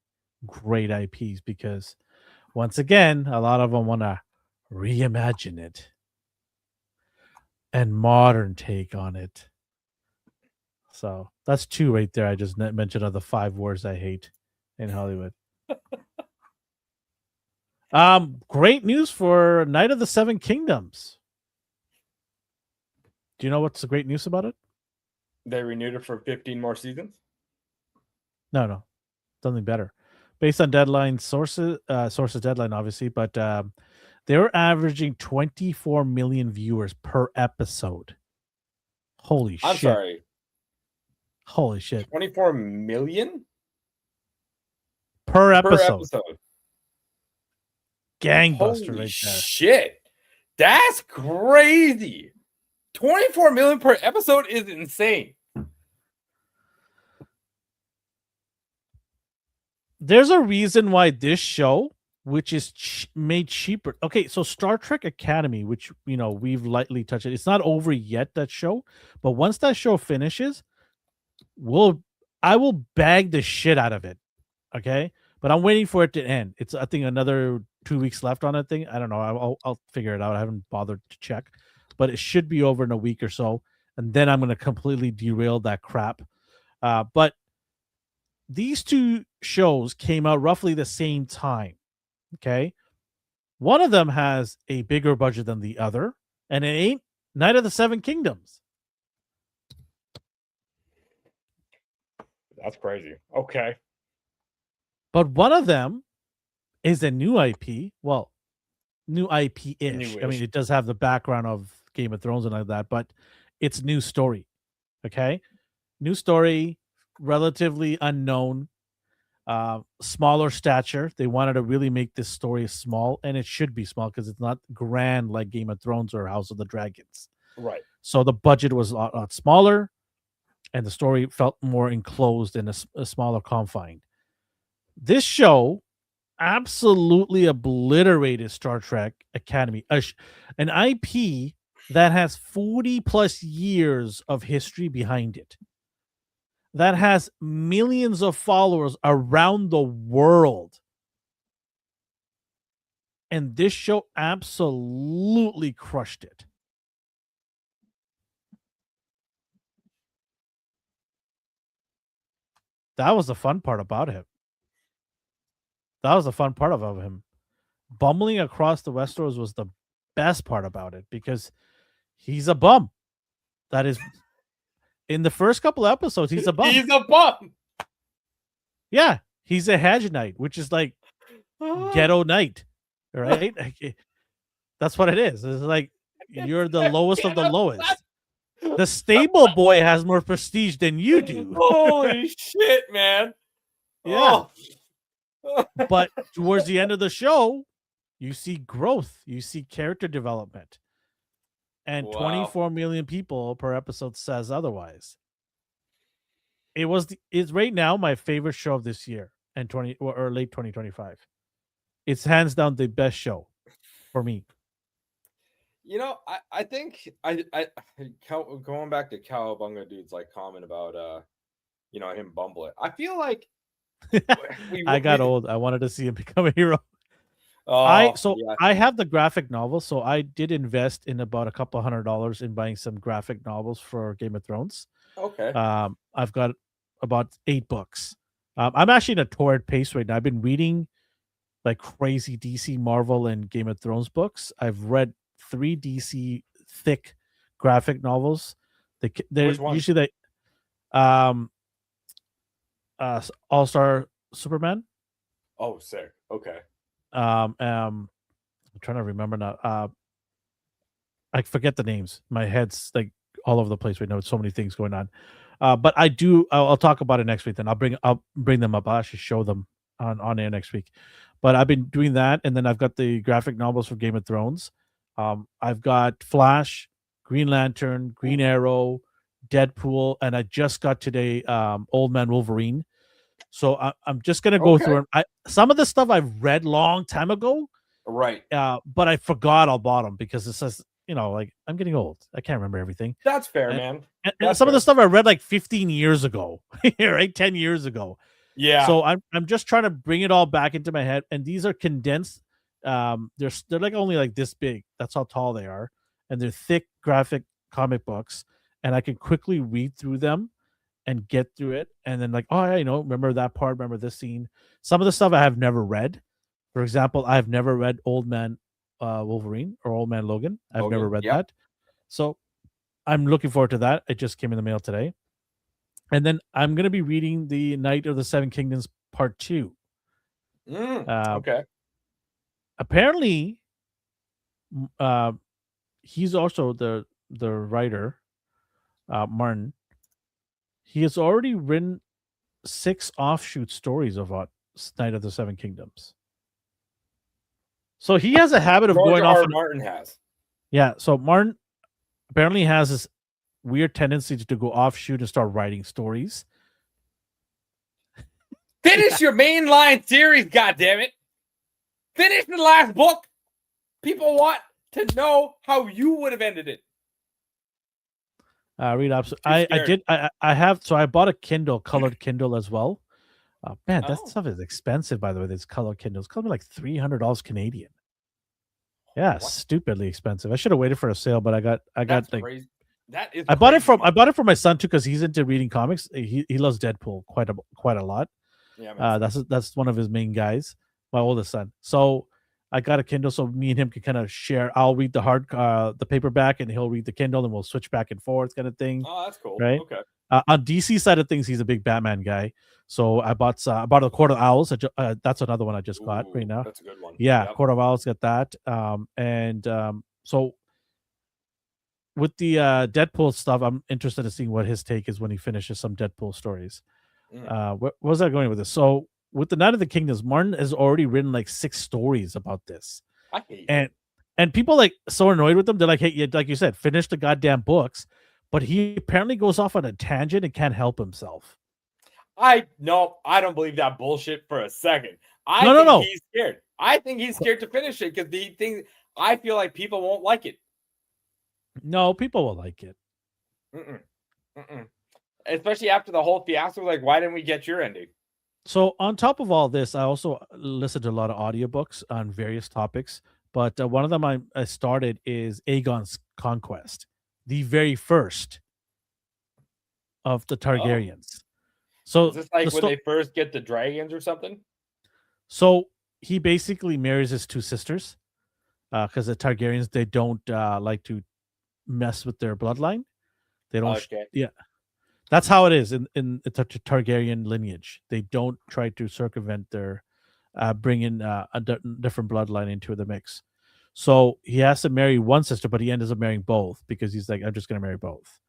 great IPs because once again, a lot of them want to reimagine it and modern take on it. So that's 2 right there. I just mentioned of the 5 words I hate in Hollywood. Great news for Night of the Seven Kingdoms. Do you know what's the great news about it? They renewed it for 15 more seasons? No, something better. Based on deadline sources deadline, obviously, but they're averaging 24 million viewers per episode. Holy I'm shit. sorry. Holy shit. 24 million? Per Per episode. episode. Gangbuster Holy right there. shit. That's crazy. 24 million per episode is insane. There's a reason why this show, which is made cheaper. Okay, so Star Trek Academy, which we've lightly touched it. It's not over yet, that show, but once that show finishes, I will bag the shit out of it. Okay, but I'm waiting for it to end. It's I think another 2 weeks left on that thing. I don't know. I'll figure it out. I haven't bothered to check, but it should be over in a week or so, and then I'm going to completely derail that crap. But these 2 shows came out roughly the same time. Okay, one of them has a bigger budget than the other, and it ain't Night of the Seven Kingdoms. That's crazy. Okay. But one of them is a new IP. Well, new IP-ish. I mean, it does have the background of Game of Thrones and like that, but it's new story. Okay, new story, relatively unknown, smaller stature. They wanted to really make this story small, and it should be small because it's not grand like Game of Thrones or House of the Dragons. Right. So the budget was a lot smaller, and the story felt more enclosed in a smaller confine. This show absolutely obliterated Star Trek Academy, an IP that has 40 plus years of history behind it, that has millions of followers around the world. And this show absolutely crushed it. That was the fun part about him. That was the fun part of him. Bumbling across the Westeros was the best part about it because he's a bum. That is, in the first couple episodes, he's a bum. He's a bum. Yeah, he's a Hajj Knight, which is like ghetto knight, right? That's what it is. It's like you're the lowest of the lowest. The stable boy has more prestige than you do. Holy shit, man. Yeah. Oh. But towards the end of the show, you see growth, you see character development. And 24 million people per episode says otherwise. It's right now my favorite show of this year and late 2025. It's hands down the best show for me. I think I going back to Cowabunga dude's like comment about him bumble it. I feel like I got old. I wanted to see him become a hero. I have the graphic novel, so I did invest in about a couple $100 in buying some graphic novels for Game of Thrones. Okay. I've got about 8 books. I'm actually in a torrid pace right now. I've been reading like crazy DC, Marvel, and Game of Thrones books. I've read 3 DC thick graphic novels. They're Which one? usually um All-Star Superman. Oh, sick. Okay. I'm trying to remember now. I forget the names. My head's like all over the place right now. With so many things going on. But I do. I'll talk about it next week. Then I'll bring them up. I'll actually show them on air next week. But I've been doing that, and then I've got the graphic novels for Game of Thrones. I've got Flash, Green Lantern, Green Arrow, Deadpool, and I just got today Old Man Wolverine. So I'm just gonna go through it. Some of the stuff I've read long time ago, right? But I forgot all about them because it says, like I'm getting old. I can't remember everything. That's fair, man. And some of the stuff I read like 15 years ago, right? 10 years ago. Yeah. So I'm just trying to bring it all back into my head, and these are condensed. They're like only like this big. That's how tall they are, and they're thick graphic comic books, and I can quickly read through them and get through it, and then like, oh yeah, remember that part, remember this scene. Some of the stuff I have never read. For example, I've never read Old Man Wolverine or Old Man Logan. I've never read that, so I'm looking forward to that. It just came in the mail today. And then I'm going to be reading the Night of the Seven Kingdoms Part 2. Okay. Apparently, he's also the writer, Martin. He has already written 6 offshoot stories of Night of the Seven Kingdoms. So he has a habit of going off. Martin has. Yeah. So Martin apparently has this weird tendency to go offshoot and start writing stories. Finish your mainline series, goddammit. Finish the last book. People want to know how you would have ended it. Read up. I did. I have. So I bought a Kindle, colored Kindle as well. Man, that stuff is expensive. By the way, this colored Kindles cost me like $300 Canadian. Yeah, stupidly expensive. I should have waited for a sale, but I got like. Crazy. That is. I bought it from my son too because he's into reading comics. He loves Deadpool quite a lot. Yeah, that's one of his main guys. My oldest son. So I got a Kindle so me and him can kind of share. I'll read the paperback and he'll read the Kindle, and we'll switch back and forth, kind of thing. Oh, that's cool. Right? Okay. On DC side of things, he's a big Batman guy. So I bought a Court of Owls. That's another one I just got right now. That's a good one. Yeah, yep. Court of Owls, got that. So with the Deadpool stuff, I'm interested in seeing what his take is when he finishes some Deadpool stories. Where was I going with this? So with the Night of the Kingdoms, Martin has already written like 6 stories about this. I hate it. And people like so annoyed with them. They're like, hey, like you said, finish the goddamn books. But he apparently goes off on a tangent and can't help himself. I don't believe that bullshit for a second. I think he's scared. I think he's scared to finish it because I feel like people won't like it. No, people will like it. Especially after the whole fiasco. Like, why didn't we get your ending? So on top of all this, I also listened to a lot of audiobooks on various topics. But one of them I started is Aegon's Conquest, the very first of the Targaryens. So is this like when they first get the dragons or something? So he basically marries his 2 sisters because the Targaryens, they don't like to mess with their bloodline. They don't. Yeah, that's how it is in the Targaryen lineage. They don't try to circumvent their bring in a different bloodline into the mix. So he has to marry one sister, but he ends up marrying both because he's like, I'm just going to marry both.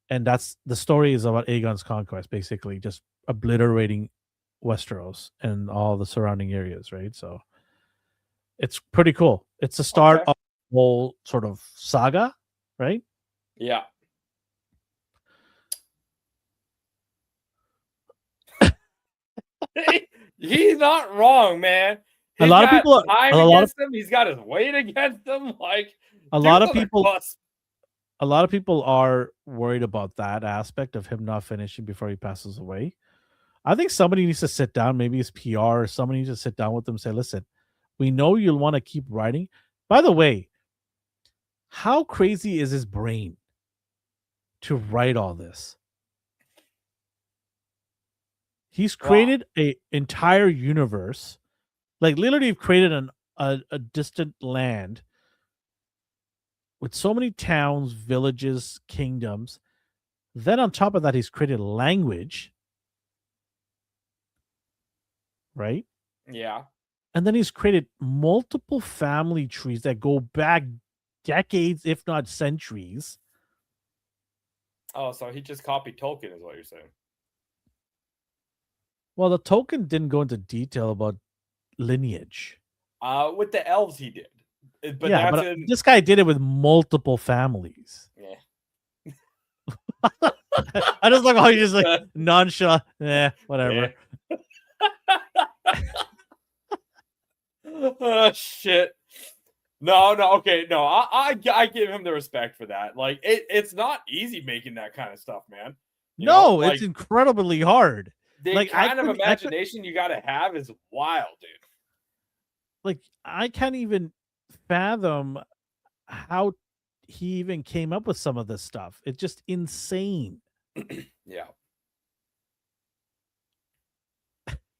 And that's the story is about Aegon's Conquest, basically just obliterating Westeros and all the surrounding areas, right? So it's pretty cool. It's the start of the whole sort of saga, right? Yeah. He's not wrong, man. A lot of people against him. He's got his weight against him. Like a lot of people are worried about that aspect of him not finishing before he passes away. I think somebody needs to sit down, maybe his PR or somebody needs to sit down with them and say, listen, we know you'll want to keep writing. By the way, how crazy is his brain to write all this? He's created an entire universe, like literally created a distant land with so many towns, villages, kingdoms. Then on top of that, he's created language, right? Yeah. And then he's created multiple family trees that go back decades, if not centuries. Oh, so he just copied Tolkien, is what you're saying? Well, the Tolkien didn't go into detail about lineage. With the elves, he did. But yeah, that's but this guy did it with multiple families. Yeah. I just like how you just like nonchalant. Whatever. Yeah. Oh shit. No, okay, no. I give him the respect for that. Like it's not easy making that kind of stuff, man. No, it's incredibly hard. The like kind of imagination you got to have is wild, dude. Like I can't even fathom how he even came up with some of this stuff. It's just insane. Yeah.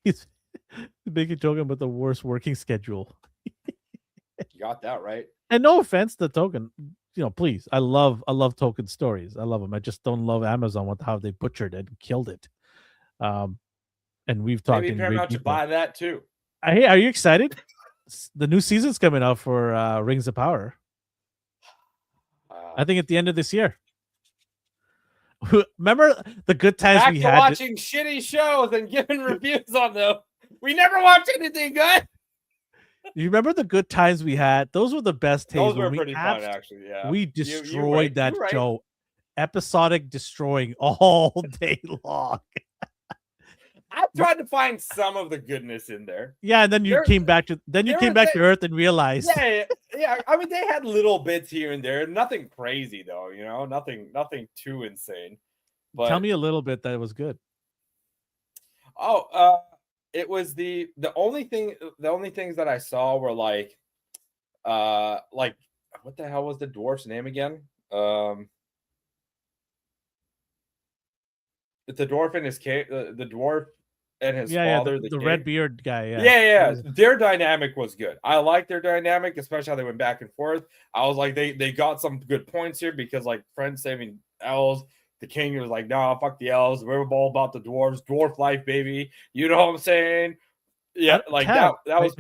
He's making joke about the worst working schedule. You got that right. And no offense to Tolkien, please. I love Tolkien stories. I love them. I just don't love Amazon with how they butchered it and killed it. And we've talked. Maybe Paramount should buy that too. Hey, are you excited? The new season's coming out for Rings of Power. I think at the end of this year. Remember the good times we had watching shitty shows and giving reviews on them. We never watch anything good. You remember the good times we had? Those were the best days. Those were pretty fun, actually. Yeah, we destroyed that show, episodic destroying all day long. I tried to find some of the goodness in there. Yeah, and then you came back to to Earth and realized. Yeah. I mean, they had little bits here and there. Nothing crazy though, nothing too insane. But tell me a little bit that was good. Oh, it was the only things that I saw were like what the hell was the dwarf's name again? It's the dwarf and his cave, the dwarf and his father, the red beard guy. Yeah. Their dynamic was good. I like their dynamic, especially how they went back and forth. I was like, they got some good points here because like friends saving elves. The king was like, "No, fuck the elves. We're all about the dwarves. Dwarf life, baby." You know what I'm saying? Yeah, like Tav, that was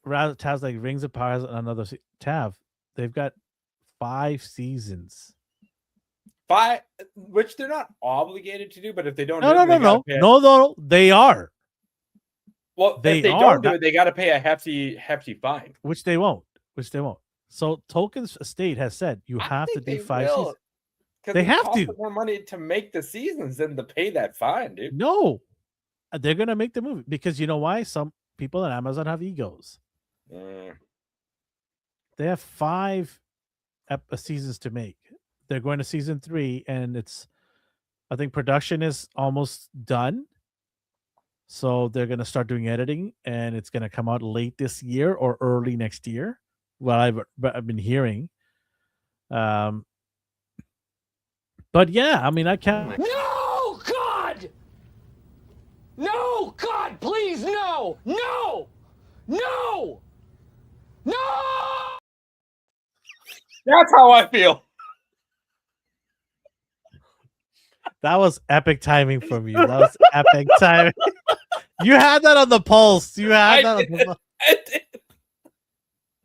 rather Tav's like Rings of Power. Another Tav. They've got 5 seasons. 5, which they're not obligated to do, but if they don't, no, they are. Well, if they don't do it, they got to pay a hefty fine, which they won't. So Tolkien's estate has said you have to do 5 seasons. They have to more money to make the seasons than to pay that fine, dude. No, they're gonna make the movie because you know why? Some people at Amazon have egos. They have 5 seasons to make. They're going to season 3, and I think production is almost done. So they're gonna start doing editing, and it's gonna come out late this year or early next year. Well, I've been hearing. But yeah, I mean, I can't. No, God! No, God, please, no! No! No! No! That's how I feel. That was epic timing from you. That was epic timing. You had that on the pulse. You had that on the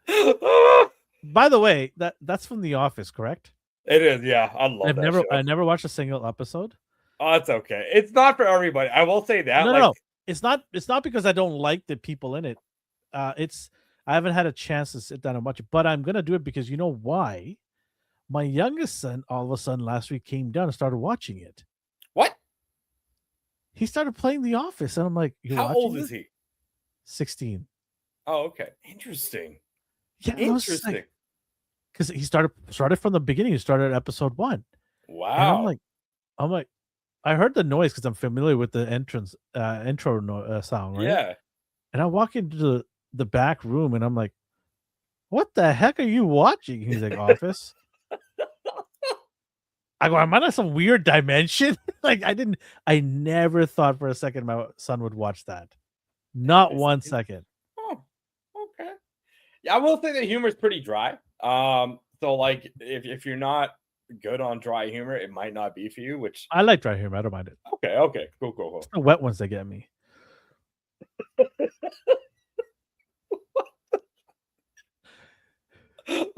pulse. By the way, that's from The Office, correct? It is, yeah. I love that show. I never watched a single episode. Oh, it's okay. It's not for everybody. I will say that. No. It's not because I don't like the people in it. I haven't had a chance to sit down and watch it, but I'm gonna do it because you know why? My youngest son all of a sudden last week came down and started watching it. What? He started playing The Office, and I'm like, how old is he? 16. Oh, okay. Interesting. Yeah, interesting. Because he started from the beginning. He started at episode 1. Wow. And I'm like, I heard the noise because I'm familiar with the intro sound, right? Yeah. And I walk into the back room, and I'm like, "What the heck are you watching?" He's like, "Office." I go, "Am I in some weird dimension?" I never thought for a second my son would watch that. Not 1 second. Oh, okay. Yeah, I will say the humor is pretty dry. So like if you're not good on dry humor, it might not be for you, which I like dry humor. I don't mind it. okay, cool. It's the wet ones that get me.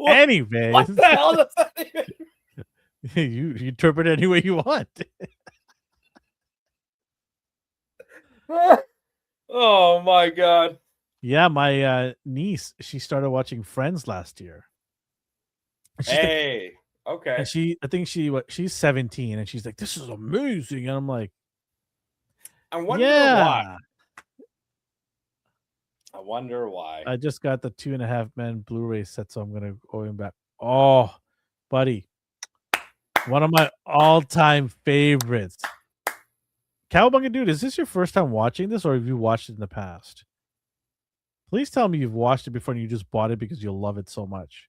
Anyways, what the hell does that even... you interpret it any way you want. Oh my god. Yeah, my niece, she started watching Friends last year. Hey, okay. And she's 17 and she's like, this is amazing. And I'm like, I wonder yeah. I wonder why. I just got the 2.5 Men Blu-ray set, so I'm gonna go in back. Oh, buddy. One of my all-time favorites. Cowabunga dude, is this your first time watching this, or have you watched it in the past? Please tell me you've watched it before and you just bought it because you love it so much.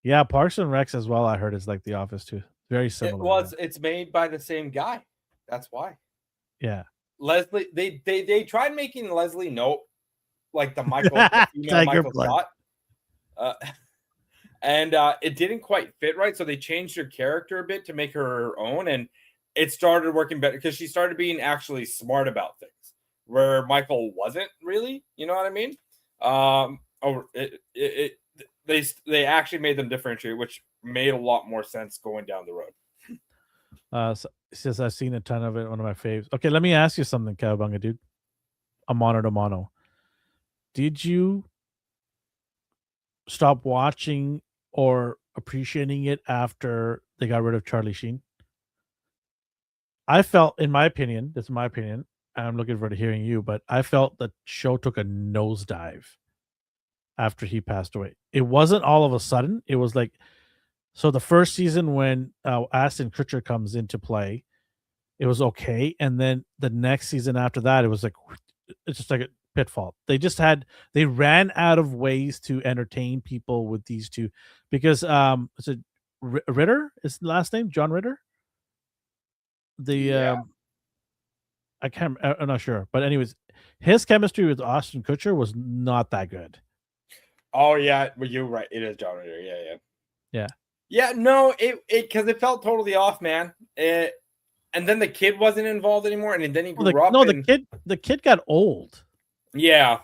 Yeah, Parks and Recs as well, I heard, is like The Office too. Very similar. It's made by the same guy. That's why. Yeah. Leslie, they tried making Leslie Knope like the female Michael Scott. And it didn't quite fit right, so they changed her character a bit to make her own, and it started working better because she started being actually smart about things where Michael wasn't really. You know what I mean? They actually made them differentiate, which made a lot more sense going down the road. So it says I've seen a ton of it. One of my faves. Okay, let me ask you something, Cowabunga dude. A mono. Did you stop watching or appreciating it after they got rid of Charlie Sheen? I felt, in my opinion, this is my opinion, I'm looking forward to hearing you, but I felt the show took a nosedive after he passed away. It wasn't all of a sudden. It was like, so the first season when Ashton Kutcher comes into play, it was okay. And then the next season after that, it was like, it's just like a pitfall. They ran out of ways to entertain people with these two because is it Ritter is the last name? John Ritter? I'm not sure. But anyways, his chemistry with Ashton Kutcher was not that good. Oh yeah, well, you're right. It is John Ritter. Yeah. No, it because it felt totally off, man. And then the kid wasn't involved anymore, and then he grew up. No, the kid got old. Yeah,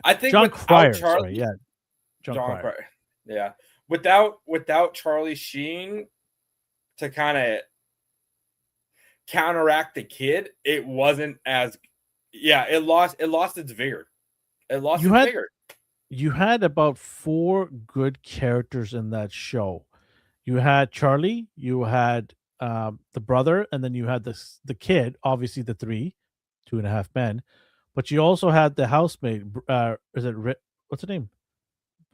I think John Cryer. Sorry, yeah, John Cryer. Yeah, without Charlie Sheen to kind of counteract the kid, it wasn't as. Yeah, it lost its vigor. Vigor. You had about 4 good characters in that show. You had Charlie, you had the brother, and then you had the kid, obviously the 2.5 Men, but you also had the housemaid. Is it what's her name?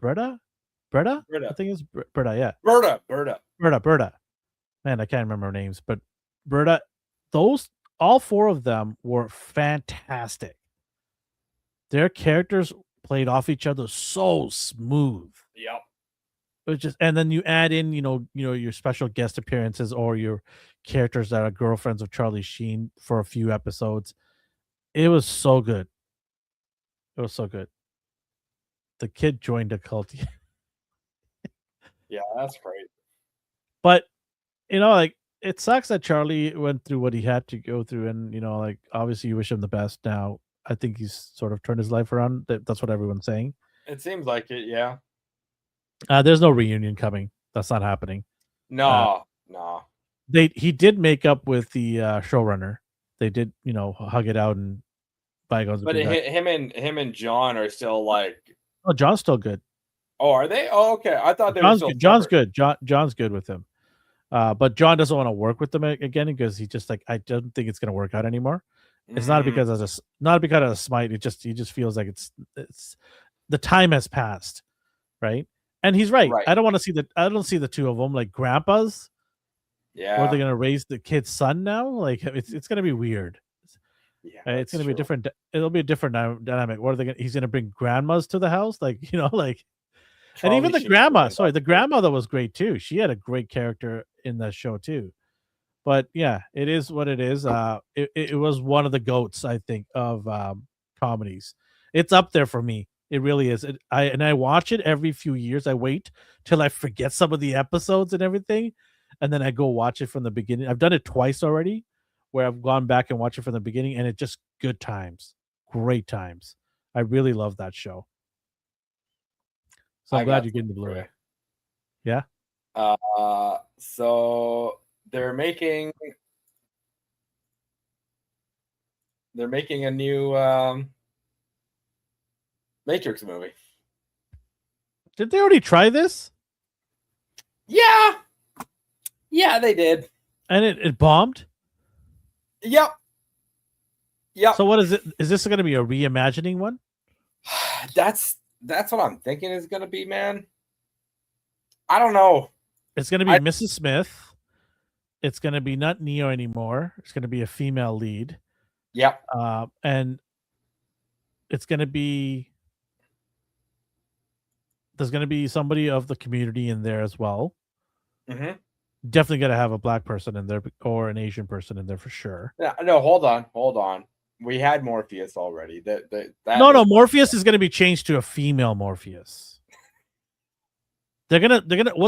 Bretta? I think it's Bretta. Yeah, Berta. Man, I can't remember her names, but Berta. All 4 of them were fantastic. Their characters played off each other so smooth. Yep. It was just, and then you add in, your special guest appearances or your characters that are girlfriends of Charlie Sheen for a few episodes. It was so good. The kid joined a cult. Yeah, that's great. But like, it sucks that Charlie went through what he had to go through, and like, obviously you wish him the best. Now I think he's sort of turned his life around. That's what everyone's saying. It seems like it, yeah. There's no reunion coming. That's not happening. No. He did make up with the showrunner. They did, hug it out and bygones. But him and John are still like. Oh, John's still good. Oh, are they? Oh, okay. I thought they were still. John's good. John's good with him. But John doesn't want to work with them again because he's just like, I don't think it's going to work out anymore. It's not because of a smite. He just feels like it's the time has passed, right? And he's right. I don't see the 2 of them like grandpas. Yeah. Or they're gonna raise the kid's son now. Like it's gonna be weird. Yeah, it's gonna be different. It'll be a different dynamic. What are they? He's gonna bring grandmas to the house, like like. Charlie, and even the grandma. Sorry, the grandmother was great too. She had a great character in that show too. But yeah, it is what it is. It was one of the goats, I think, of comedies. It's up there for me. It really is. I watch it every few years. I wait till I forget some of the episodes and everything, and then I go watch it from the beginning. I've done it twice already, where I've gone back and watched it from the beginning, and it just good times, great times. I really love that show. So I'm glad you're getting the Blu-ray. Yeah. So they're making a new Matrix movie. Did they already try this? Yeah, they did, and it bombed. Yep. So what is it? Is this going to be a reimagining one? That's what I'm thinking is going to be, man. I don't know. It's going to be Mrs. Smith. It's going to be not Neo anymore. It's going to be a female lead. Yep. And it's going to be, there's going to be somebody of the community in there as well. Mm-hmm. Definitely got to have a black person in there or an Asian person in there for sure. Yeah, no, hold on. We had Morpheus already. No, Morpheus is going to be changed to a female Morpheus. What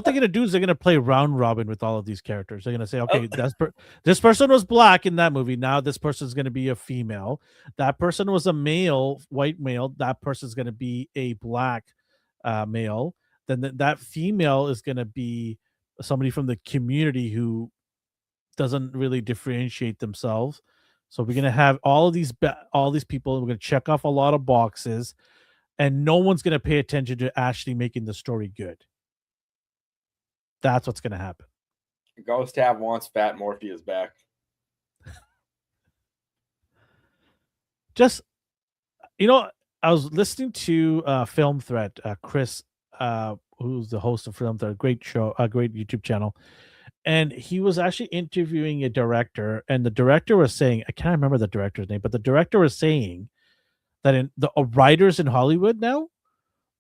they're gonna do is they're gonna play round robin with all of these characters. They're gonna say, okay, this person was black in that movie. Now this person's gonna be a female. That person was a male, white male. That person's gonna be a black male. Then that female is gonna be somebody from the community who doesn't really differentiate themselves. So we're gonna have all these people. We're gonna check off a lot of boxes, and no one's gonna pay attention to actually making the story good. That's what's going to happen. Ghost Tab wants Fat Morpheus back. Just, I was listening to Film Threat, Chris, who's the host of Film Threat, great show, a great YouTube channel. And he was actually interviewing a director, and the director was saying, I can't remember the director's name, but the director was saying that in the writers in Hollywood now,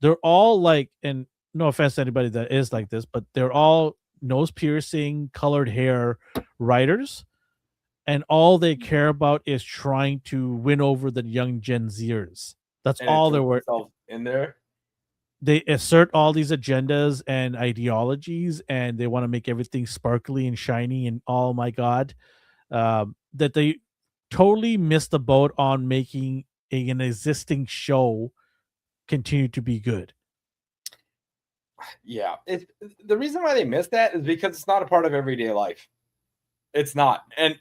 they're all like, and no offense to anybody that is like this, but they're all nose piercing, colored hair writers, and all they care about is trying to win over the young Gen Zers. That's all they're working in there. They assert all these agendas and ideologies, and they want to make everything sparkly and shiny. And oh my god, that they totally missed the boat on making an existing show continue to be good. Yeah, the reason why they missed that is because it's not a part of everyday life. It's not, and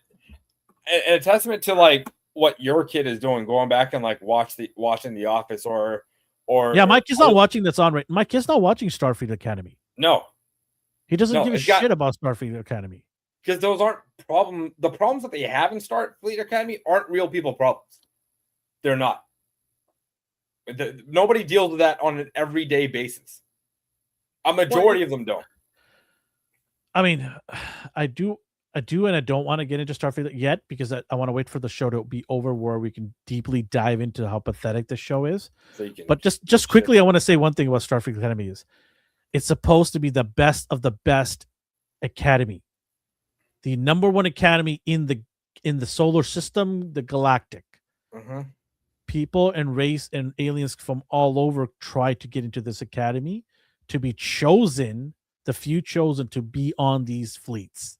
a testament to like what your kid is doing, going back and like watching The Office or yeah, my kid's not watching that's on right. My kid's not watching Starfleet Academy. No, he doesn't give a shit about Starfleet Academy because those aren't the problems that they have in Starfleet Academy aren't real people problems. They're not. Nobody deals with that on an everyday basis. A majority of them don't. I mean, I do, and I don't want to get into Starfleet yet because I want to wait for the show to be over where we can deeply dive into how pathetic the show is. But just quickly, I want to say one thing about Starfleet Academy is it's supposed to be the best of the best academy, the number one academy in the solar system, the galactic. Mm-hmm. People and race and aliens from all over try to get into this academy to be chosen, the few chosen to be on these fleets.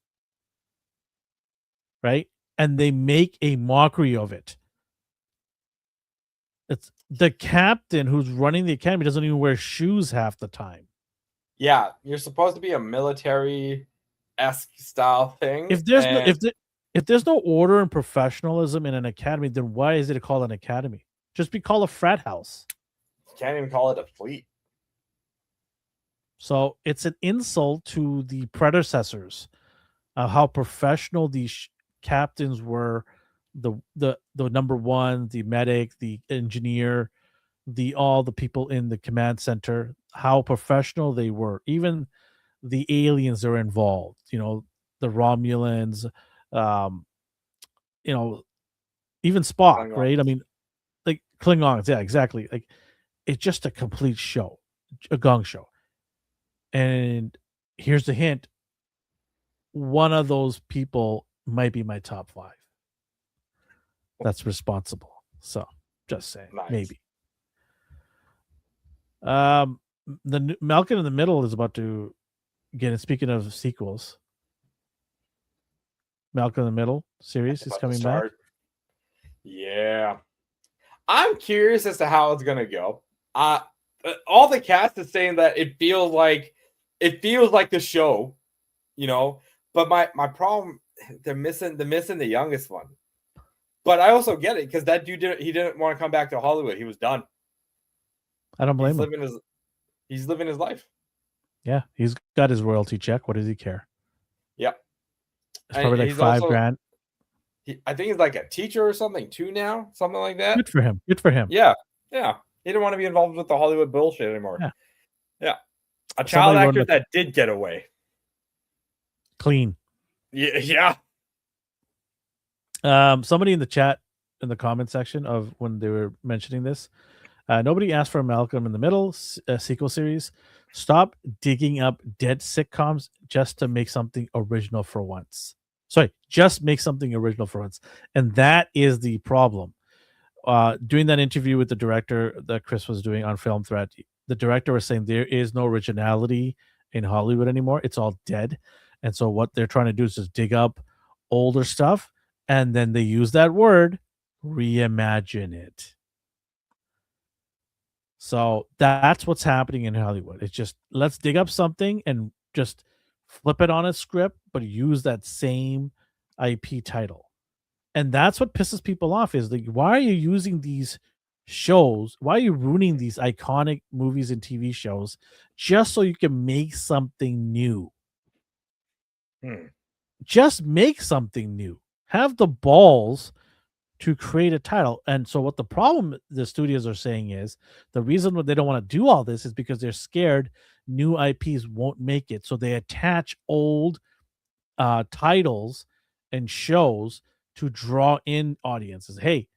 Right? And they make a mockery of it. It's the captain who's running the academy doesn't even wear shoes half the time. Yeah, you're supposed to be a military-esque style thing. If there's no order and professionalism in an academy, then why is it called an academy? Just be called a frat house. You can't even call it a fleet. So it's an insult to the predecessors of how professional these captains were. The number one, the medic, the engineer, all the people in the command center, how professional they were. Even the aliens are involved. The Romulans, even Spock, Klingons. Right? I mean, like Klingons, yeah, exactly. Like it's just a complete show, a gong show. And here's the hint. One of those people might be my top 5. That's responsible. So just saying, nice. Maybe. The Malcolm in the Middle is about to get it. Speaking of sequels, Malcolm in the Middle series is coming back. Yeah, I'm curious as to how it's gonna go. All the cast is saying that it feels like the show, you know. But my problem, they're missing the youngest one. But I also get it because that dude didn't want to come back to Hollywood. He was done. I don't blame him. He's living his life. Yeah, he's got his royalty check. What does he care? Yep. It's probably like $5,000. I think he's like a teacher or something too now, something like that. Good for him. Good for him. Yeah. He didn't want to be involved with the Hollywood bullshit anymore. Yeah. A child Somebody actor that did get away. Clean. Yeah. Somebody in the chat, in the comment section of when they were mentioning this, nobody asked for a Malcolm in the Middle sequel series. Stop digging up dead sitcoms just to make something original for once. Sorry, just make something original for once. And that is the problem. Doing that interview with the director that Chris was doing on Film Threat, the director was saying there is no originality in Hollywood anymore. It's all dead. And so what they're trying to do is just dig up older stuff, and then they use that word, reimagine it. So that's what's happening in Hollywood. It's just, let's dig up something and just flip it on a script, but use that same IP title. And that's what pisses people off, is like, why are you using these shows? Why are you ruining these iconic movies and TV shows just so you can make something new? Just make something new. Have the balls to create a title. And so what the problem the studios are saying is, the reason why they don't want to do all this is because they're scared new IPs won't make it. So they attach old titles and shows to draw in audiences. Hey,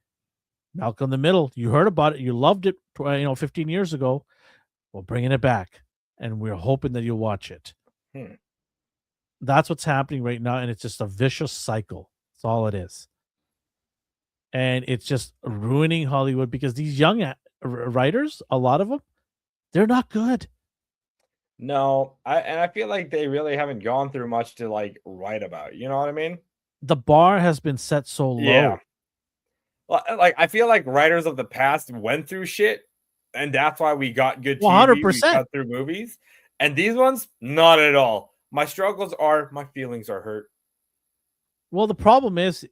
Malcolm in the Middle, you heard about it, you loved it 15 years ago. We're bringing it back, and we're hoping that you'll watch it. That's what's happening right now, and it's just a vicious cycle. That's all it is. And it's just ruining Hollywood because these young writers, a lot of them, they're not good. No, I feel like they really haven't gone through much to like write about. You know what I mean? The bar has been set so low. Yeah. Like I feel like writers of the past went through shit, and that's why we got good TV. 100%. We cut through movies, and these ones, not at all. My struggles are, my feelings are hurt. Well, the problem is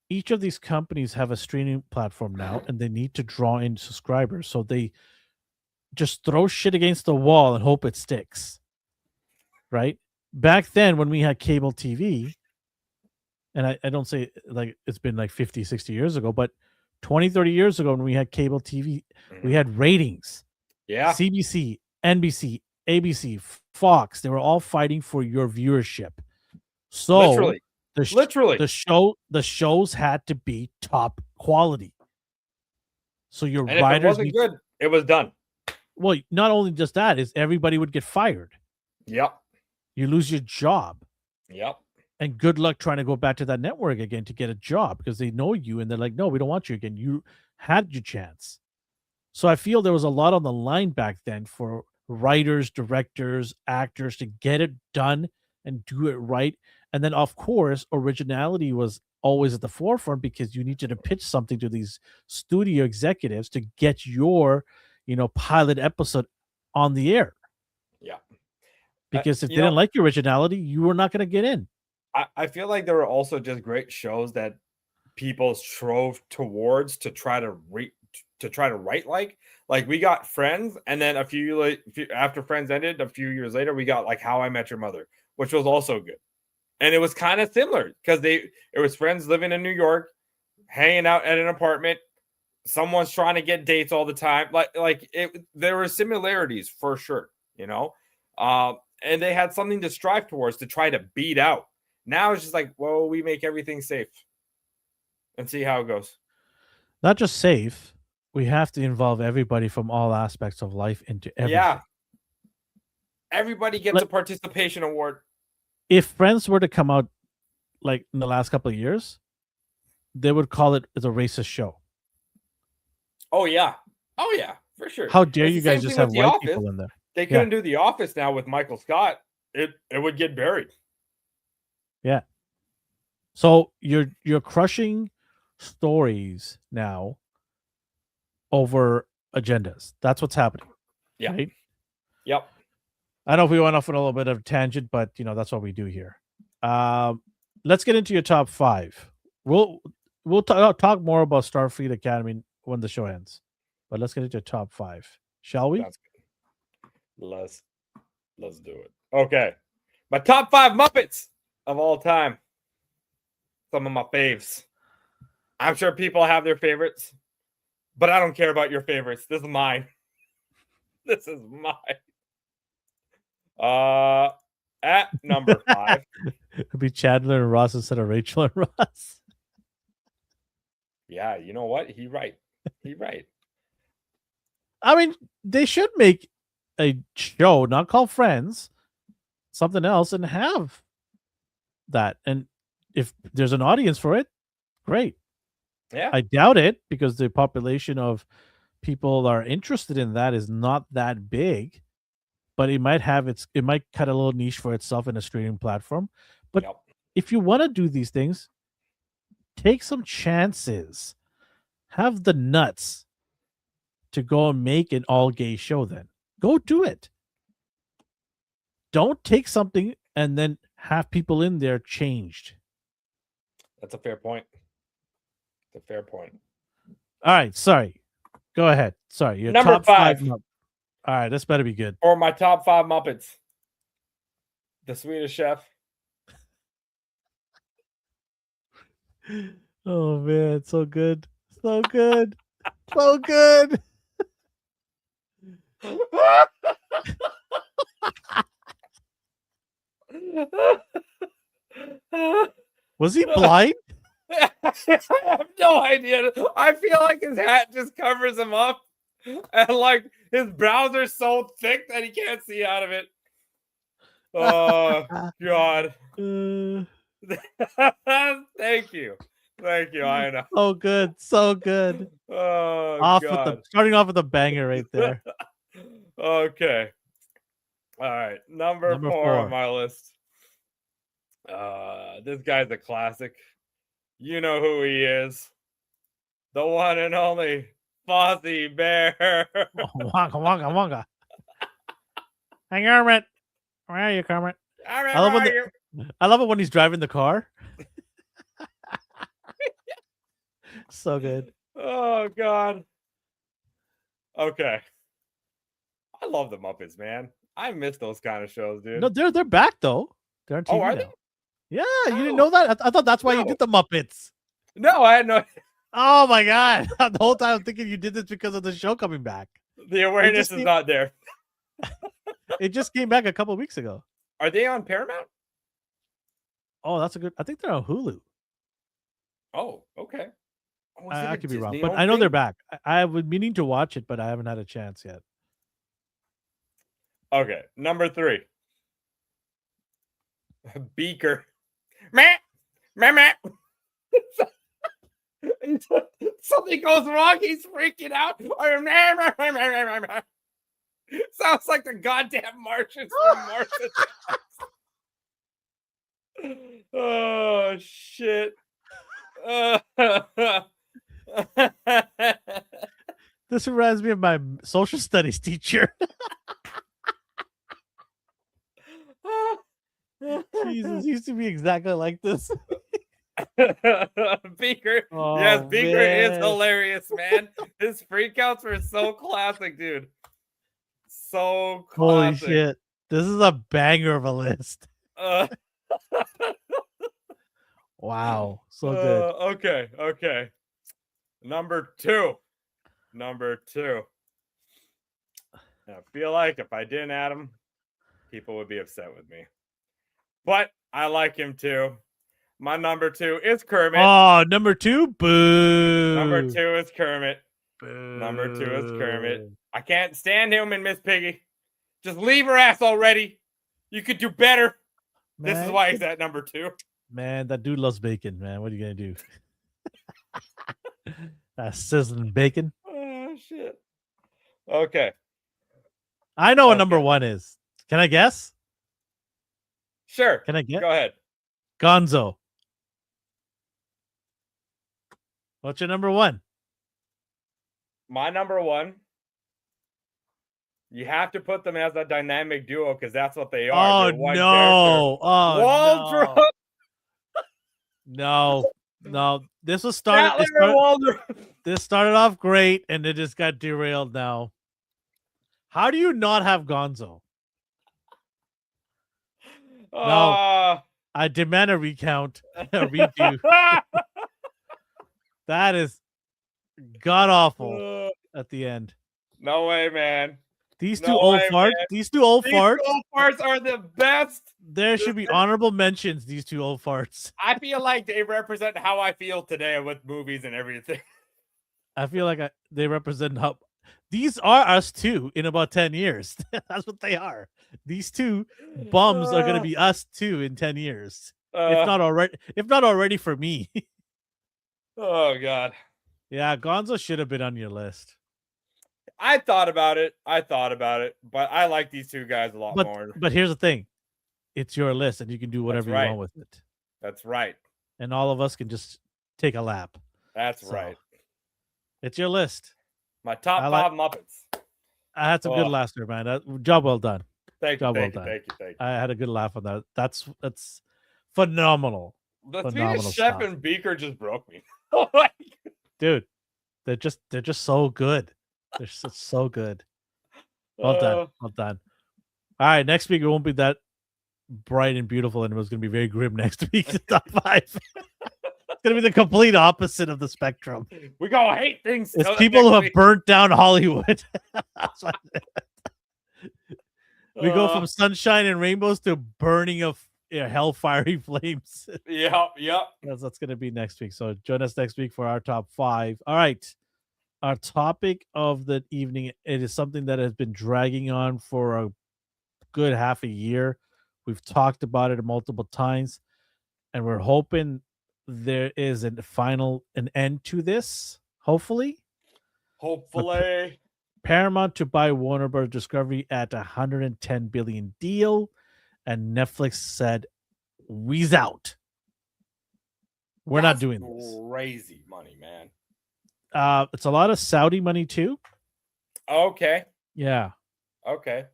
each of these companies have a streaming platform now, and they need to draw in subscribers. So they just throw shit against the wall and hope it sticks. Right? Back then, when we had cable TV, and I don't say like it's been like 50, 60 years ago, but 20, 30 years ago when we had cable TV, we had ratings. Yeah. CBC, NBC, ABC, Fox, they were all fighting for your viewership. So literally, the shows had to be top quality. So your writers, if it wasn't good, it was done. Well, not only just that, is everybody would get fired. Yep. You lose your job. Yep. And good luck trying to go back to that network again to get a job, because they know you and they're like, no, we don't want you again. You had your chance. So I feel there was a lot on the line back then for writers, directors, actors to get it done and do it right. And then, of course, originality was always at the forefront, because you needed to pitch something to these studio executives to get your, pilot episode on the air. Yeah. Because if they didn't like your originality, you were not going to get in. I feel like there were also just great shows that people strove towards to try to write like we got Friends, and then after Friends ended, a few years later, we got like How I Met Your Mother, which was also good. And it was kind of similar because it was friends living in New York, hanging out at an apartment. Someone's trying to get dates all the time. There were similarities for sure, and they had something to strive towards to try to beat out. Now it's just like, well, we make everything safe and see how it goes. Not just safe. We have to involve everybody from all aspects of life into everything. Yeah. Everybody gets a participation award. If Friends were to come out like in the last couple of years, they would call it as a racist show. Oh, yeah. For sure. How dare It's you the same guys just thing have with The white Office. people in there? They couldn't do The Office now with Michael Scott. It would get buried. Yeah. So you're crushing stories now over agendas. That's what's happening. Yeah. Right? Yep. I know if we went off on a little bit of tangent, but that's what we do here. Let's get into your top 5. We'll talk more about Starfleet Academy when the show ends, but let's get into your top 5, shall we? That's good. Let's do it. Okay, my top 5 Muppets of all time. Some of my faves. I'm sure people have their favorites, but I don't care about your favorites. This is mine. This is mine. At number 5. It'd be Chandler and Ross instead of Rachel and Ross. Yeah, you know what? He right. I mean, they should make a show, not called Friends, something else, and have that. And if there's an audience for it, great. Yeah. I doubt it because the population of people that are interested in that is not that big. But it might cut a little niche for itself in a streaming platform. But if you want to do these things, take some chances. Have the nuts to go and make an all-gay show then. Go do it. Don't take something and then have people in there changed. That's a fair point. All right, sorry. Go ahead. Sorry. Your number top 5. All right, this better be good. Or my top 5 Muppets. The Swedish Chef. Oh man, so good. So good. So good. Was he blind? I have no idea. I feel like his hat just covers him up. And like his brows are so thick that he can't see out of it. Oh God. Thank you. I know. So good. So good. Oh God. Starting off with a banger right there. Okay. All right. Number 4 on my list. This guy's a classic. You know who he is. The one and only Fozzie Bear. Wonka, wonka, wonka. Hey, Kermit. Where are you, Kermit? I love it when he's driving the car. So good. Oh, God. Okay. I love the Muppets, man. I miss those kind of shows, dude. No, they're back, though. They're on TV are now. they? Yeah, you didn't know that? I thought that's why you did the Muppets. No, I had no. Oh my God! The whole time I'm thinking you did this because of the show coming back. The awareness is not there. It just came back a couple of weeks ago. Are they on Paramount? Oh, that's a good. I think they're on Hulu. Oh, okay. I could be wrong, but I know they're back. I was meaning to watch it, but I haven't had a chance yet. Okay, number 3. Beaker. Meh. Something goes wrong. He's freaking out. Sounds like the goddamn Martians from Mars. Oh shit. This reminds me of my social studies teacher. Jesus, he used to be exactly like this. Beaker. Oh, yes, Beaker man. is hilarious, man. His freakouts were so classic, dude. So classic. Holy shit. This is a banger of a list. Wow. So good. Okay. Number 2. I feel like if I didn't add him, people would be upset with me. But I like him too. My number 2 is Kermit. Oh, number 2? Boo. Number 2 is Kermit. Boo. Number 2 is Kermit. I can't stand him and Miss Piggy. Just leave her ass already. You could do better. Man, this is why he's at number 2. Man, that dude loves bacon, man. What are you going to do? That sizzling bacon. Oh, shit. Okay. I know what number 1 is. Can I guess? Sure. Can I get? Go ahead. Gonzo. What's your number 1? My number 1. You have to put them as a dynamic duo because that's what they are. Oh, They're one no. character. Oh, Waldrop. No. This was started. This started off great, and it just got derailed now. How do you not have Gonzo? No, I demand a recount, a redo. That is god awful at the end. No way, man. These two old farts are the best. There should be honorable mentions. These two old farts. I feel like they represent how I feel today with movies and everything. I feel like they represent how these are us too in about 10 years. That's what they are. These two bums are going to be us too in 10 years. If not already for me. Oh God. Yeah, Gonzo should have been on your list. I thought about it, but I like these two guys a lot more. But here's the thing. It's your list and you can do whatever you want with it. That's right. And all of us can just take a lap. That's right. It's your list. My top 5 Muppets. I had some good laughs there, man. Job well done. Thank you. I had a good laugh on that. That's phenomenal. The Swedish Chef and Beaker just broke me. Dude, they're just so good. They're so good. Well done. All right, next week it won't be that bright and beautiful, and it was going to be very grim next week. Top 5. It's going to be the complete opposite of the spectrum. We gonna hate things. It's people who have burnt down Hollywood. We go from sunshine and rainbows to burning of hellfiery flames. Yep. That's going to be next week. So join us next week for our top 5. All right. Our topic of the evening, it is something that has been dragging on for a good half a year. We've talked about it multiple times, and we're hoping there is an end to this. Hopefully. Paramount to buy Warner Bros. Discovery at $110 billion deal, and Netflix said, "We's out. We're not doing this." Crazy money, man. It's a lot of Saudi money too. Okay. Yeah. Okay.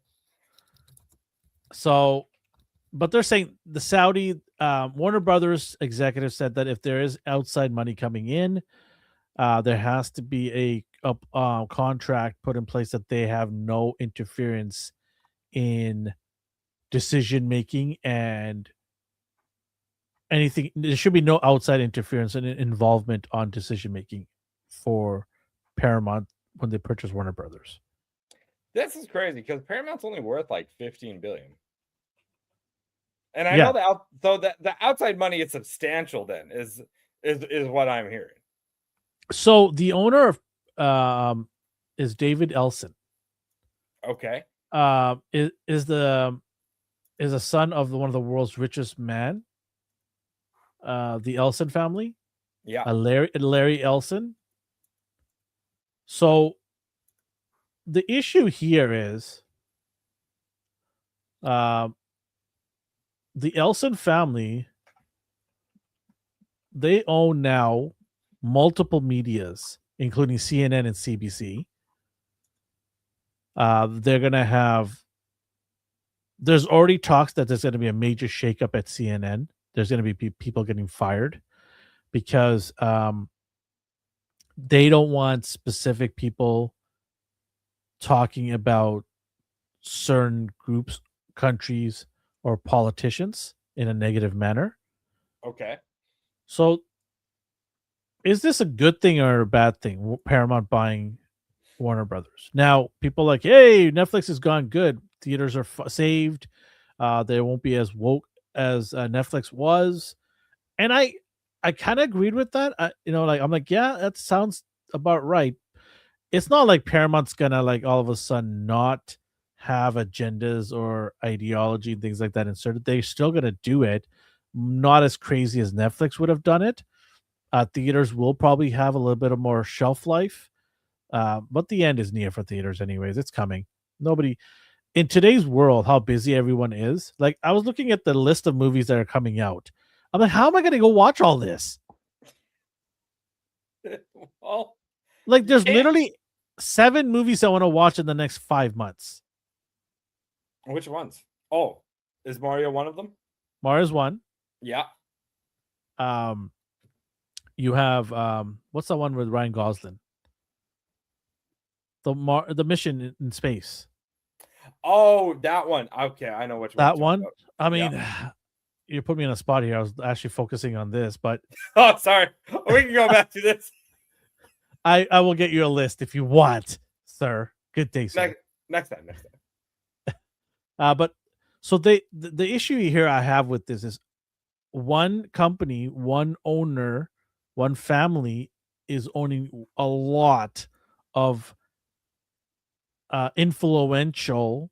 So, but they're saying the Saudi Warner Brothers executive said that if there is outside money coming in, there has to be a contract put in place that they have no interference in decision making and anything. There should be no outside interference and involvement on decision making for Paramount when they purchase Warner Brothers. This is crazy because Paramount's only worth like $15 billion. And I know that the outside money is substantial then is what I'm hearing. So the owner of is David Elson. Okay. Is a son of one of the world's richest man. The Elson family. Yeah. Larry Elson. So the issue here is the Elson family, they own now multiple medias, including CNN and CBC. They're going to have, there's already talks that there's going to be a major shakeup at CNN. There's going to be people getting fired because they don't want specific people talking about certain groups, countries, or politicians in a negative manner. Okay. So is this a good thing or a bad thing? Paramount buying Warner Brothers. Now, people are like, hey, Netflix has gone good. Theaters are saved. They won't be as woke as Netflix was. And I kind of agreed with that. I'm like, yeah, that sounds about right. It's not like Paramount's gonna like all of a sudden not have agendas or ideology and things like that inserted. They're still gonna do it, not as crazy as Netflix would have done it. Theaters will probably have a little bit of more shelf life But the end is near for theaters, anyways. It's coming. Nobody in today's world, how busy everyone is. Like, I was looking at the list of movies that are coming out. I'm like, how am I going to go watch all this? Well, like, there's literally 7 movies I want to watch in the next 5 months. Which ones? Oh, is Mario one of them? Mario's one. Yeah. You have what's the one with Ryan Gosling? The mission in space. Oh, that one. Okay, I know which one. That one. I mean, yeah. You put me on a spot here. I was actually focusing on this, but oh, sorry. We can go back to this. I will get you a list if you want, sir. Good day, sir. Next time. But so the issue here I have with this is one company, one owner, one family is owning a lot of influential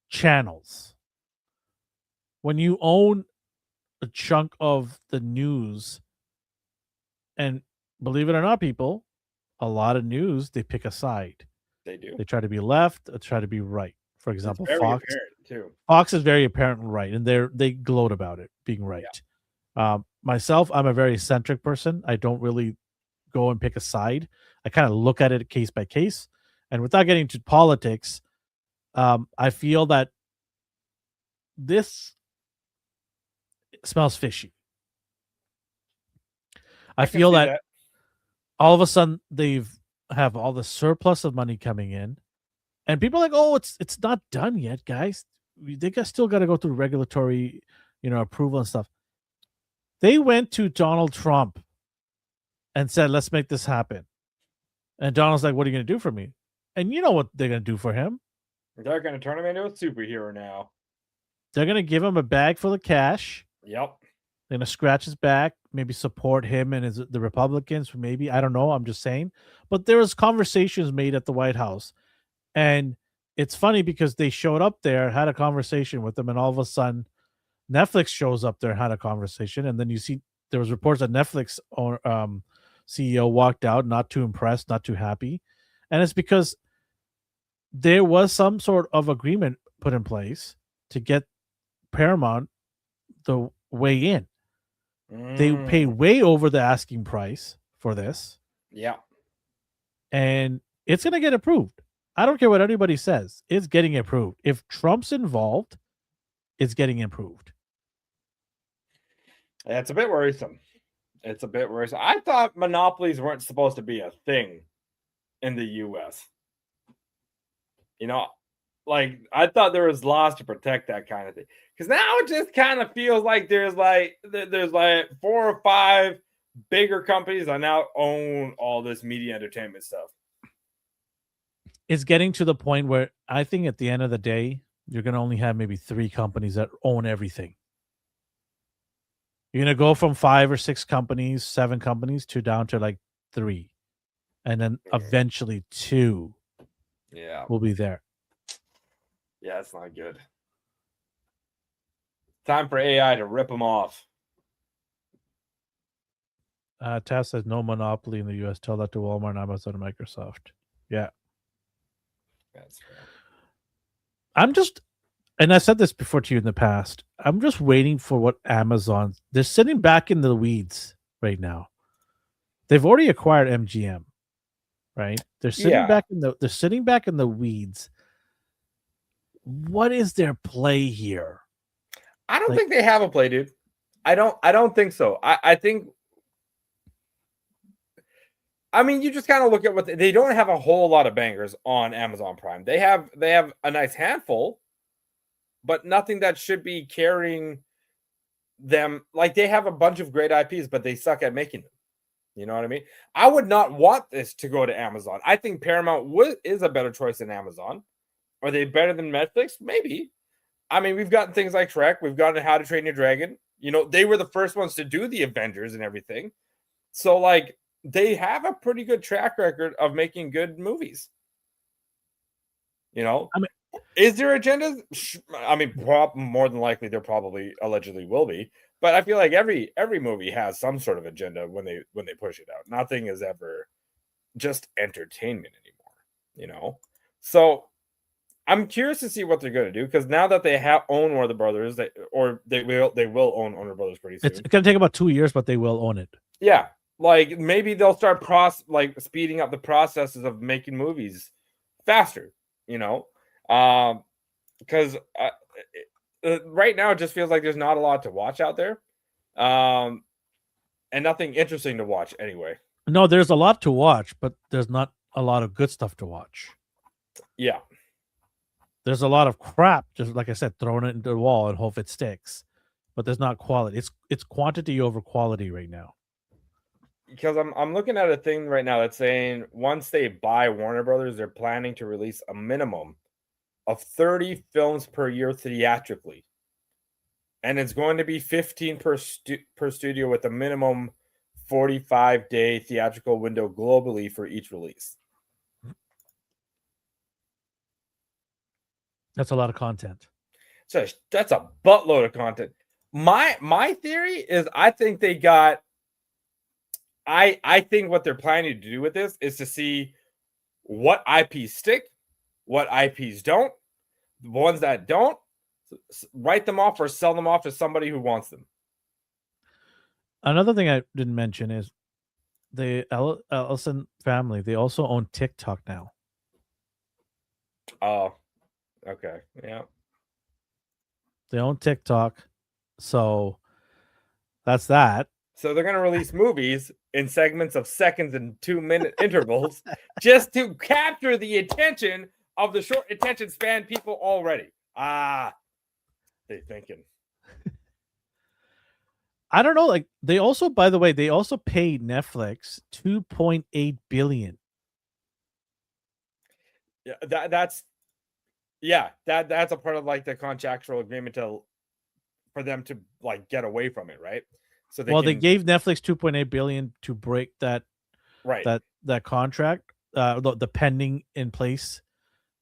channels. When you own a chunk of the news, and believe it or not, people, a lot of news, they pick a side. They do. They try to be left, or try to be right. For example, Fox too. Fox is very apparent right, and they gloat about it being right. Yeah. Myself, I'm a very eccentric person. I don't really go and pick a side. I kind of look at it case by case, and without getting into politics, I feel that this smells fishy. I feel that all of a sudden they've have all the surplus of money coming in, and people are like, oh, it's not done yet, guys. They still got to go through regulatory, approval and stuff. They went to Donald Trump and said, let's make this happen. And Donald's like, what are you going to do for me? And you know what they're going to do for him? They're going to turn him into a superhero now. They're going to give him a bag full of cash. Yep. They're going to scratch his back, maybe support him and the Republicans, maybe. I don't know. I'm just saying. But there was conversations made at the White House. And it's funny because they showed up there, had a conversation with them, and all of a sudden Netflix shows up there and had a conversation. And then you see there was reports that Netflix CEO walked out, not too impressed, not too happy. And it's because there was some sort of agreement put in place to get Paramount the way in. They pay way over the asking price for this. Yeah. And it's going to get approved. I don't care what anybody says. It's getting approved. If Trump's involved, it's getting approved. It's a bit worrisome. I thought monopolies weren't supposed to be a thing in the U.S. I thought there was laws to protect that kind of thing. Because now it just kind of feels like there's 4 or 5 bigger companies that now own all this media entertainment stuff. It's getting to the point where I think at the end of the day, you're going to only have maybe 3 companies that own everything. You're going to go from 5 or 6 companies, 7 companies to down to like 3. And then eventually 2 will be there. Yeah, it's not good. Time for AI to rip them off. Taz says no monopoly in the U.S. Tell that to Walmart, Amazon, and Microsoft. Yeah. That's fair. I'm just, and I said this before to you in the past, I'm just waiting for what Amazon, they're sitting back in the weeds right now. They've already acquired MGM, right? They're sitting back in the weeds. What is their play here? I don't think they have a play, dude. I don't think so. I think, you just kind of look at what they don't have a whole lot of bangers on Amazon Prime. They have a nice handful, but nothing that should be carrying them. Like, they have a bunch of great IPs, but they suck at making them. You know what I mean? I would not want this to go to Amazon. I think Paramount is a better choice than Amazon. Are they better than Netflix? Maybe. We've gotten things like Shrek. We've gotten How to Train Your Dragon. They were the first ones to do the Avengers and everything. So, they have a pretty good track record of making good movies. Is there agendas? More than likely there probably allegedly will be. But I feel like every movie has some sort of agenda when they push it out. Nothing is ever just entertainment anymore. So I'm curious to see what they're going to do, because now that they own Warner Brothers, they will own Warner Brothers pretty soon. It's going to take about 2 years, but they will own it. Yeah, like maybe they'll start speeding up the processes of making movies faster. Because right now it just feels like there's not a lot to watch out there, and nothing interesting to watch anyway. No, there's a lot to watch, but there's not a lot of good stuff to watch. Yeah. There's a lot of crap, just like I said, thrown it into the wall and hope it sticks. But there's not quality. It's quantity over quality right now. Because I'm looking at a thing right now that's saying once they buy Warner Brothers, they're planning to release a minimum of 30 films per year theatrically. And it's going to be 15 per studio, with a minimum 45-day theatrical window globally for each release. That's a lot of content. So that's a buttload of content. My theory is I think they got. I think what they're planning to do with this is to see what IPs stick, what IPs don't. The ones that don't, write them off or sell them off to somebody who wants them. Another thing I didn't mention is the Ellison family. They also own TikTok now. Oh, okay. Yeah. They own TikTok. So that's that. So they're going to release movies in segments of seconds and 2-minute intervals just to capture the attention of the short attention span people already. They thinking. I don't know. Like, they also, by the way, they also paid Netflix $2.8 billion. Yeah, that's a part of like the contractual agreement for them to like get away from it, right? So they gave Netflix $2.8 billion to break that that contract, the pending in place,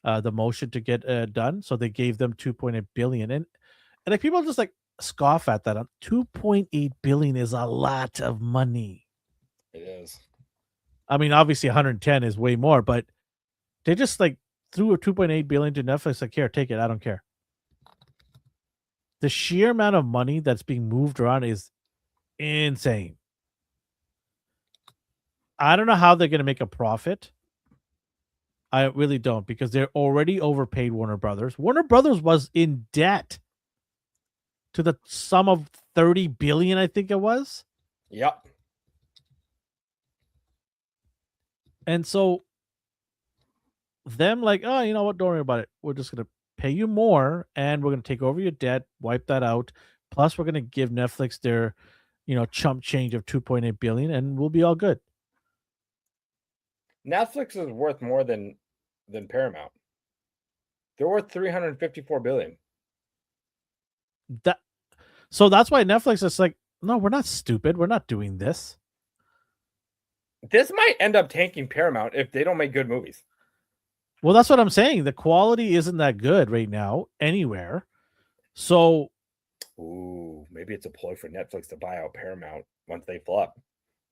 the motion to get done. So they gave them $2.8 billion, and like people just like scoff at that. $2.8 billion is a lot of money. It is. I mean, obviously 110 is way more, but they just like threw a $2.8 billion to Netflix. Like, here, take it. I don't care. The sheer amount of money that's being moved around is insane. I don't know how they're going to make a profit. I really don't, because they're already overpaid Warner Brothers. Warner Brothers was in debt to the sum of $30 billion, I think it was. Yep. And so them like, oh, you know what? Don't worry about it. We're just going to pay you more, and we're going to take over your debt, wipe that out. Plus, we're going to give Netflix their, chump change of $2.8 billion, and we'll be all good. Netflix is worth more than Paramount. They're worth $354 billion. So that's why Netflix is like, no, we're not stupid. We're not doing this. This might end up tanking Paramount if they don't make good movies. Well, that's what I'm saying. The quality isn't that good right now anywhere. So, maybe it's a ploy for Netflix to buy out Paramount once they flop.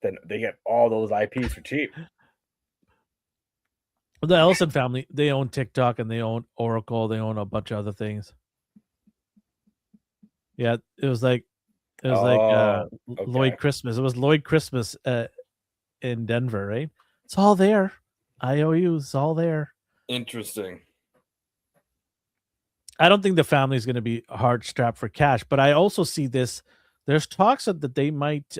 Then they get all those IPs for cheap. The Ellison family, they own TikTok and they own Oracle. They own a bunch of other things. Yeah, it was like okay. Lloyd Christmas. It was Lloyd Christmas in Denver, right? It's all there. IOUs, it's all there. Interesting. I don't think the family is going to be hard strapped for cash, but I also see this. There's talks that they might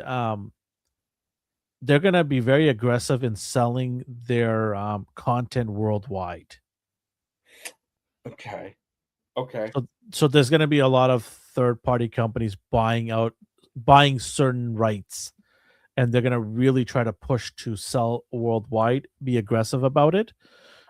they're going to be very aggressive in selling their content worldwide. Okay. So there's going to be a lot of third-party companies buying certain rights, and they're going to really try to push to sell worldwide, be aggressive about it.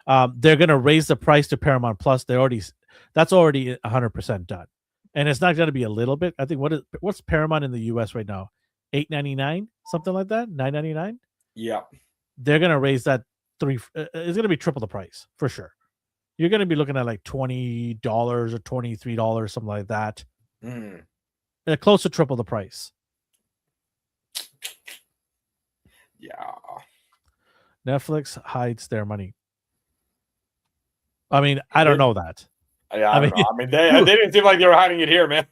They're going to raise the price to Paramount Plus. That's already 100% done. And it's not going to be a little bit. I think what's Paramount in the US right now? $8.99, something like that? $9.99? Yeah. They're going to raise that it's going to be triple the price for sure. You're going to be looking at like $20 or $23, something like that. Close to triple the price. Yeah. Netflix hides their money. I mean, I don't know that. Yeah, I don't know. I mean, they didn't seem like they were hiding it here, man.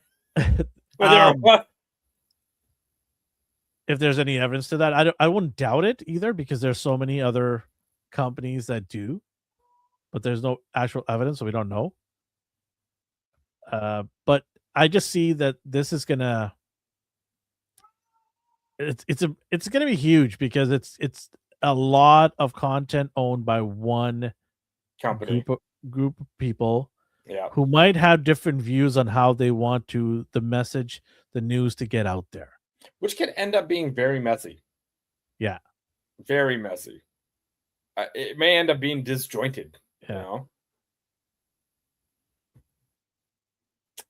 If there's any evidence to that, I wouldn't doubt it either, because there's so many other companies that do, but there's no actual evidence, so we don't know. But I just see that this is gonna it's gonna be huge, because it's a lot of content owned by one company group of people, yeah, who might have different views on how they want the message, the news to get out there, which can end up being very messy. Yeah, very messy. It may end up being disjointed. Yeah. You know,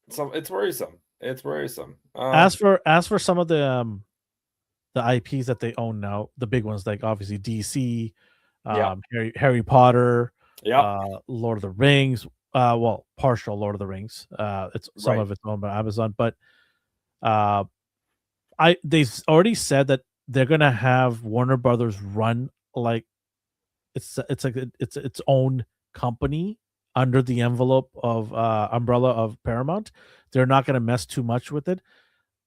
so it's worrisome. It's worrisome. As for some of the IPs that they own now, the big ones, like obviously DC, Harry Potter, Lord of the Rings, well, partial Lord of the Rings. It's some of it's owned by Amazon, but they've already said that they're gonna have Warner Brothers run like it's its own company under the envelope of umbrella of Paramount. They're not gonna mess too much with it.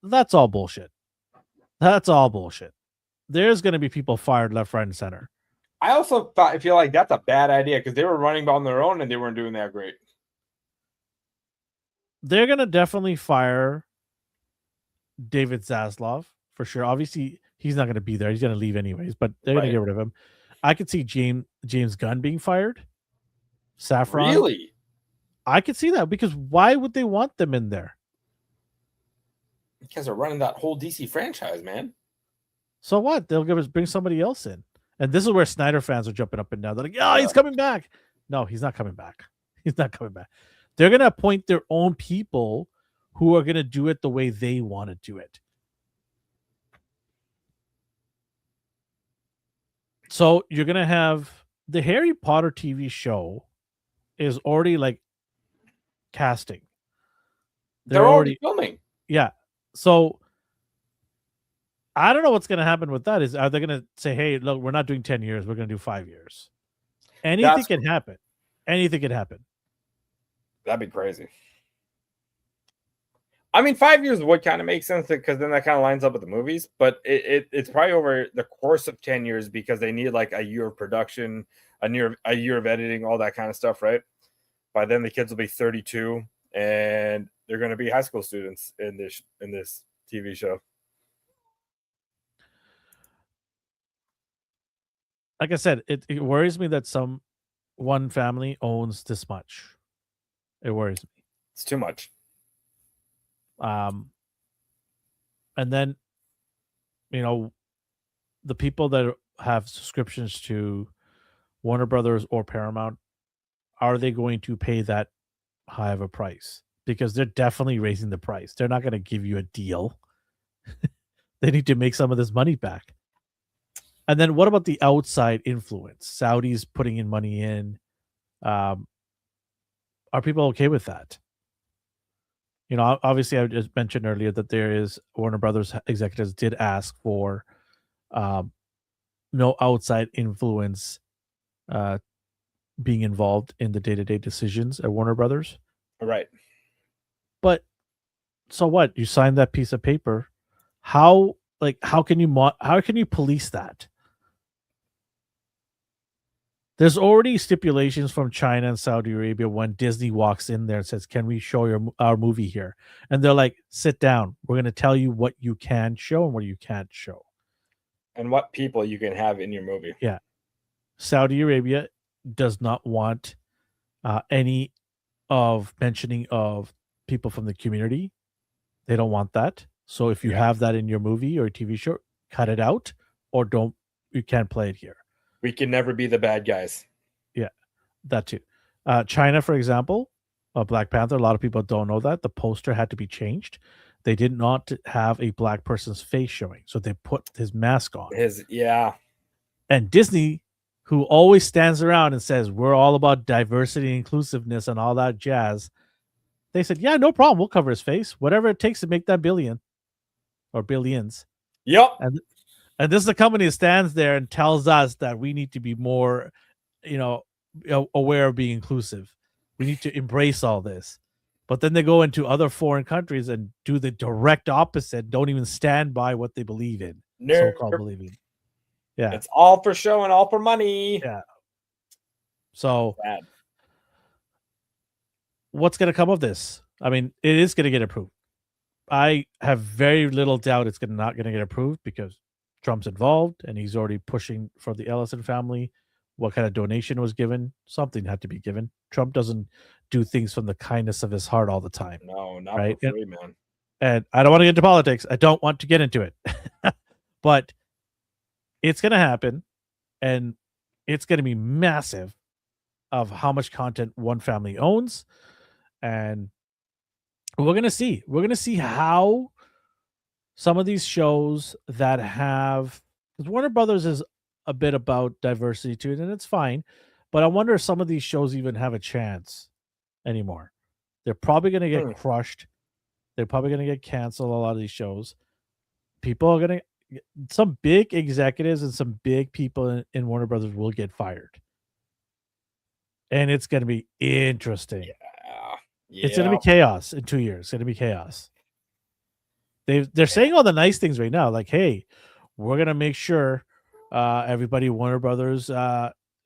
That's all bullshit. That's all bullshit. There's going to be people fired left, right, and center. I also feel like that's a bad idea, because they were running on their own and they weren't doing that great. They're going to definitely fire David Zaslav for sure. Obviously, he's not going to be there. He's going to leave anyways, but they're going to get rid of him. I could see James Gunn being fired. Saffron. Really? I could see that, because why would they want them in there? Because they're running that whole DC franchise, man. So what? They'll bring somebody else in. And this is where Snyder fans are jumping up and down. They're like, yeah, he's coming back. No, he's not coming back. He's not coming back. They're going to appoint their own people who are going to do it the way they want to do it. So you're going to have the Harry Potter TV show is already like casting. They're already filming. Yeah. So I don't know what's going to happen with that. Are they going to say, hey, look, we're not doing 10 years. We're going to do 5 years. Anything can happen. Anything can happen. That'd be crazy. I mean, 5 years would kind of make sense, because then that kind of lines up with the movies. But it's probably over the course of 10 years, because they need like a year of production, a year of editing, all that kind of stuff, right? By then the kids will be 32, and they're going to be high school students in this TV show. Like I said, it worries me that one family owns this much. It worries me. It's too much. And then, the people that have subscriptions to Warner Brothers or Paramount, are they going to pay that high of a price? Because they're definitely raising the price. They're not going to give you a deal. They need to make some of this money back. And then what about the outside influence? Saudis putting in money in. Are people okay with that? Obviously, I just mentioned earlier that there is Warner Brothers executives did ask for no outside influence being involved in the day-to-day decisions at Warner Brothers. Right. But so what? You signed that piece of paper. How can you police that? There's already stipulations from China and Saudi Arabia when Disney walks in there and says, "Can we show our movie here?" And they're like, "Sit down. We're going to tell you what you can show and what you can't show, and what people you can have in your movie." Yeah, Saudi Arabia does not want any of mentioning of people from the community. They don't want that. So if you have that in your movie or TV show, cut it out, or don't. You can't play it here. We can never be the bad guys. Yeah, that too. China, for example, Black Panther, a lot of people don't know that. The poster had to be changed. They did not have a black person's face showing, so they put his mask on. And Disney, who always stands around and says, we're all about diversity and inclusiveness and all that jazz, they said, yeah, no problem. We'll cover his face. Whatever it takes to make that billion or billions. Yep. And this is a company that stands there and tells us that we need to be more, aware of being inclusive. We need to embrace all this. But then they go into other foreign countries and do the direct opposite, don't even stand by what they believe in, so-called believing. Yeah. It's all for show and all for money. Yeah. So what's going to come of this? I mean, it is going to get approved. I have very little doubt it's not going to get approved because Trump's involved and he's already pushing for the Ellison family. What kind of donation was given? Something had to be given. Trump doesn't do things from the kindness of his heart all the time. No, not right? for free, man. And I don't want to get into politics. I don't want to get into it. But it's going to happen, and it's going to be massive of how much content one family owns. And we're going to see. We're going to see how some of these shows that have... because Warner Brothers is a bit about diversity to it, and it's fine. But I wonder if some of these shows even have a chance anymore. They're probably going to get crushed. They're probably going to get canceled, a lot of these shows. People are going to... some big executives and some big people in Warner Brothers will get fired. And it's going to be interesting. Yeah. It's going to be chaos in 2 years. It's going to be chaos. They're saying all the nice things right now. Like, hey, we're going to make sure everybody Warner Brothers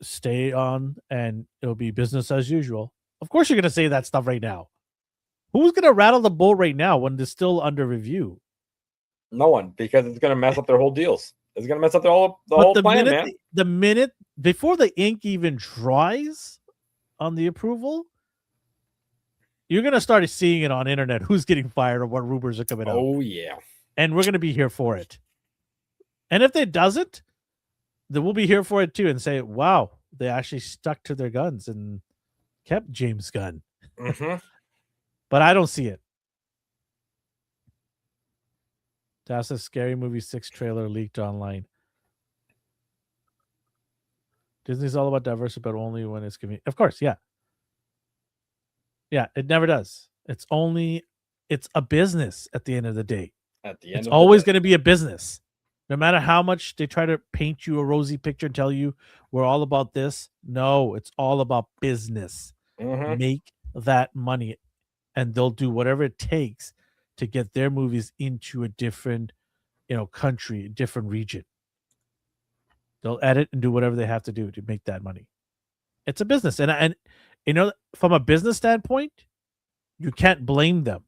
stay on and it'll be business as usual. Of course you're going to say that stuff right now. Who's going to rattle the boat right now when it's still under review? No one, because it's going to mess up their whole deals. It's going to mess up their whole plan, man. The minute before the ink even dries on the approval, you're going to start seeing it on internet. Who's getting fired or what rumors are coming out. Oh, yeah. And we're going to be here for it. And if it doesn't, then we'll be here for it too and say, wow, they actually stuck to their guns and kept James Gunn. Mm-hmm. But I don't see it. That's a Scary Movie 6 trailer leaked online. Disney's all about diversity, but only when it's convenient. Of course, yeah. Yeah, it never does. It's a business at the end of the day. It's always going to be a business. No matter how much they try to paint you a rosy picture and tell you we're all about this. No, it's all about business. Mm-hmm. Make that money, and they'll do whatever it takes to get their movies into a different, country, different region. They'll edit and do whatever they have to do to make that money. It's a business. And from a business standpoint, you can't blame them.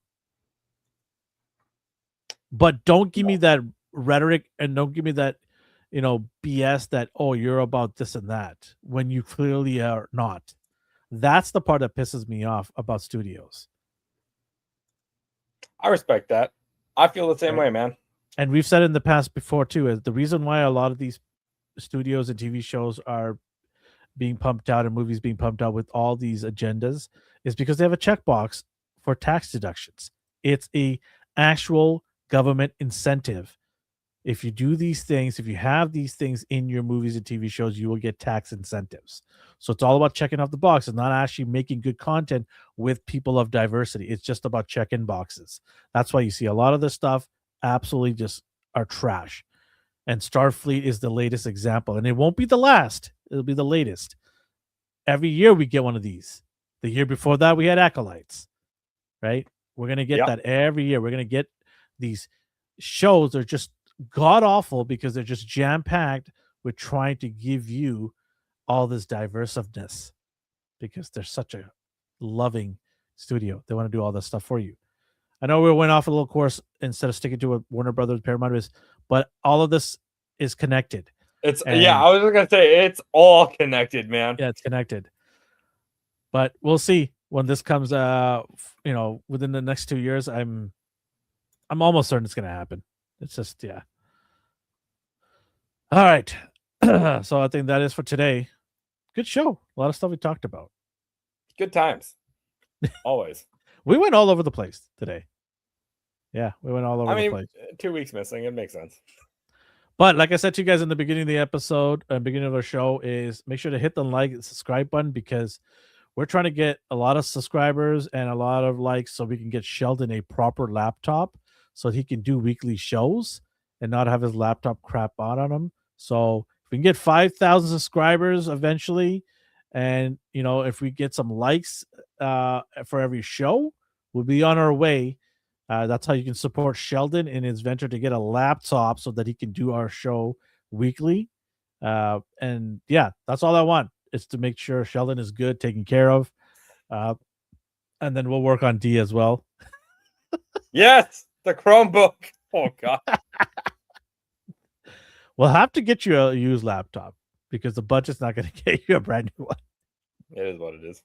But don't give me that rhetoric and don't give me that, BS that, oh, you're about this and that when you clearly are not. That's the part that pisses me off about studios. I respect that. I feel the same way, man. And we've said it in the past before too, is the reason why a lot of these studios and TV shows are being pumped out and movies being pumped out with all these agendas is because they have a checkbox for tax deductions. It's a actual government incentive. If you do these things, if you have these things in your movies and TV shows, you will get tax incentives. So it's all about checking off the box and not actually making good content with people of diversity. It's just about checking boxes. That's why you see a lot of this stuff absolutely just are trash. And Starfleet is the latest example. And it won't be the last. It'll be the latest. Every year we get one of these. The year before that, we had Acolytes, right? We're going to get that every year. We're going to get these shows that are just god-awful because they're just jam-packed with trying to give you all this diversiveness because they're such a loving studio. They want to do all this stuff for you. I know we went off a little course instead of sticking to what Warner Brothers Paramount is, but all of this is connected. I was just gonna say it's all connected, man. Yeah, it's connected. But we'll see when this comes. Within the next 2 years, I'm almost certain it's gonna happen. It's just All right. So I think that is for today. Good show. A lot of stuff we talked about. Good times. Always. We went all over the place today. Yeah, we went all over the place. 2 weeks missing. It makes sense. But like I said to you guys in the beginning of the episode, beginning of our show, is make sure to hit the like and subscribe button because we're trying to get a lot of subscribers and a lot of likes so we can get Sheldon a proper laptop so he can do weekly shows and not have his laptop crap out on him. So if we can get 5,000 subscribers eventually, and if we get some likes for every show, we'll be on our way. That's how you can support Sheldon in his venture to get a laptop so that he can do our show weekly. And yeah, that's all I want, is to make sure Sheldon is good, taken care of. And then we'll work on D as well. Yes, the Chromebook. Oh God. We'll have to get you a used laptop because the budget's not going to get you a brand new one. It is what it is.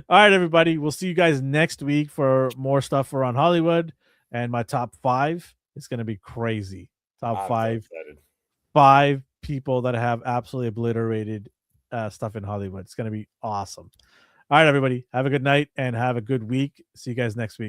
All right, everybody. We'll see you guys next week for more stuff around Hollywood. And my top 5 is going to be crazy. Top 5. So 5 people that have absolutely obliterated stuff in Hollywood. It's going to be awesome. All right, everybody. Have a good night and have a good week. See you guys next week.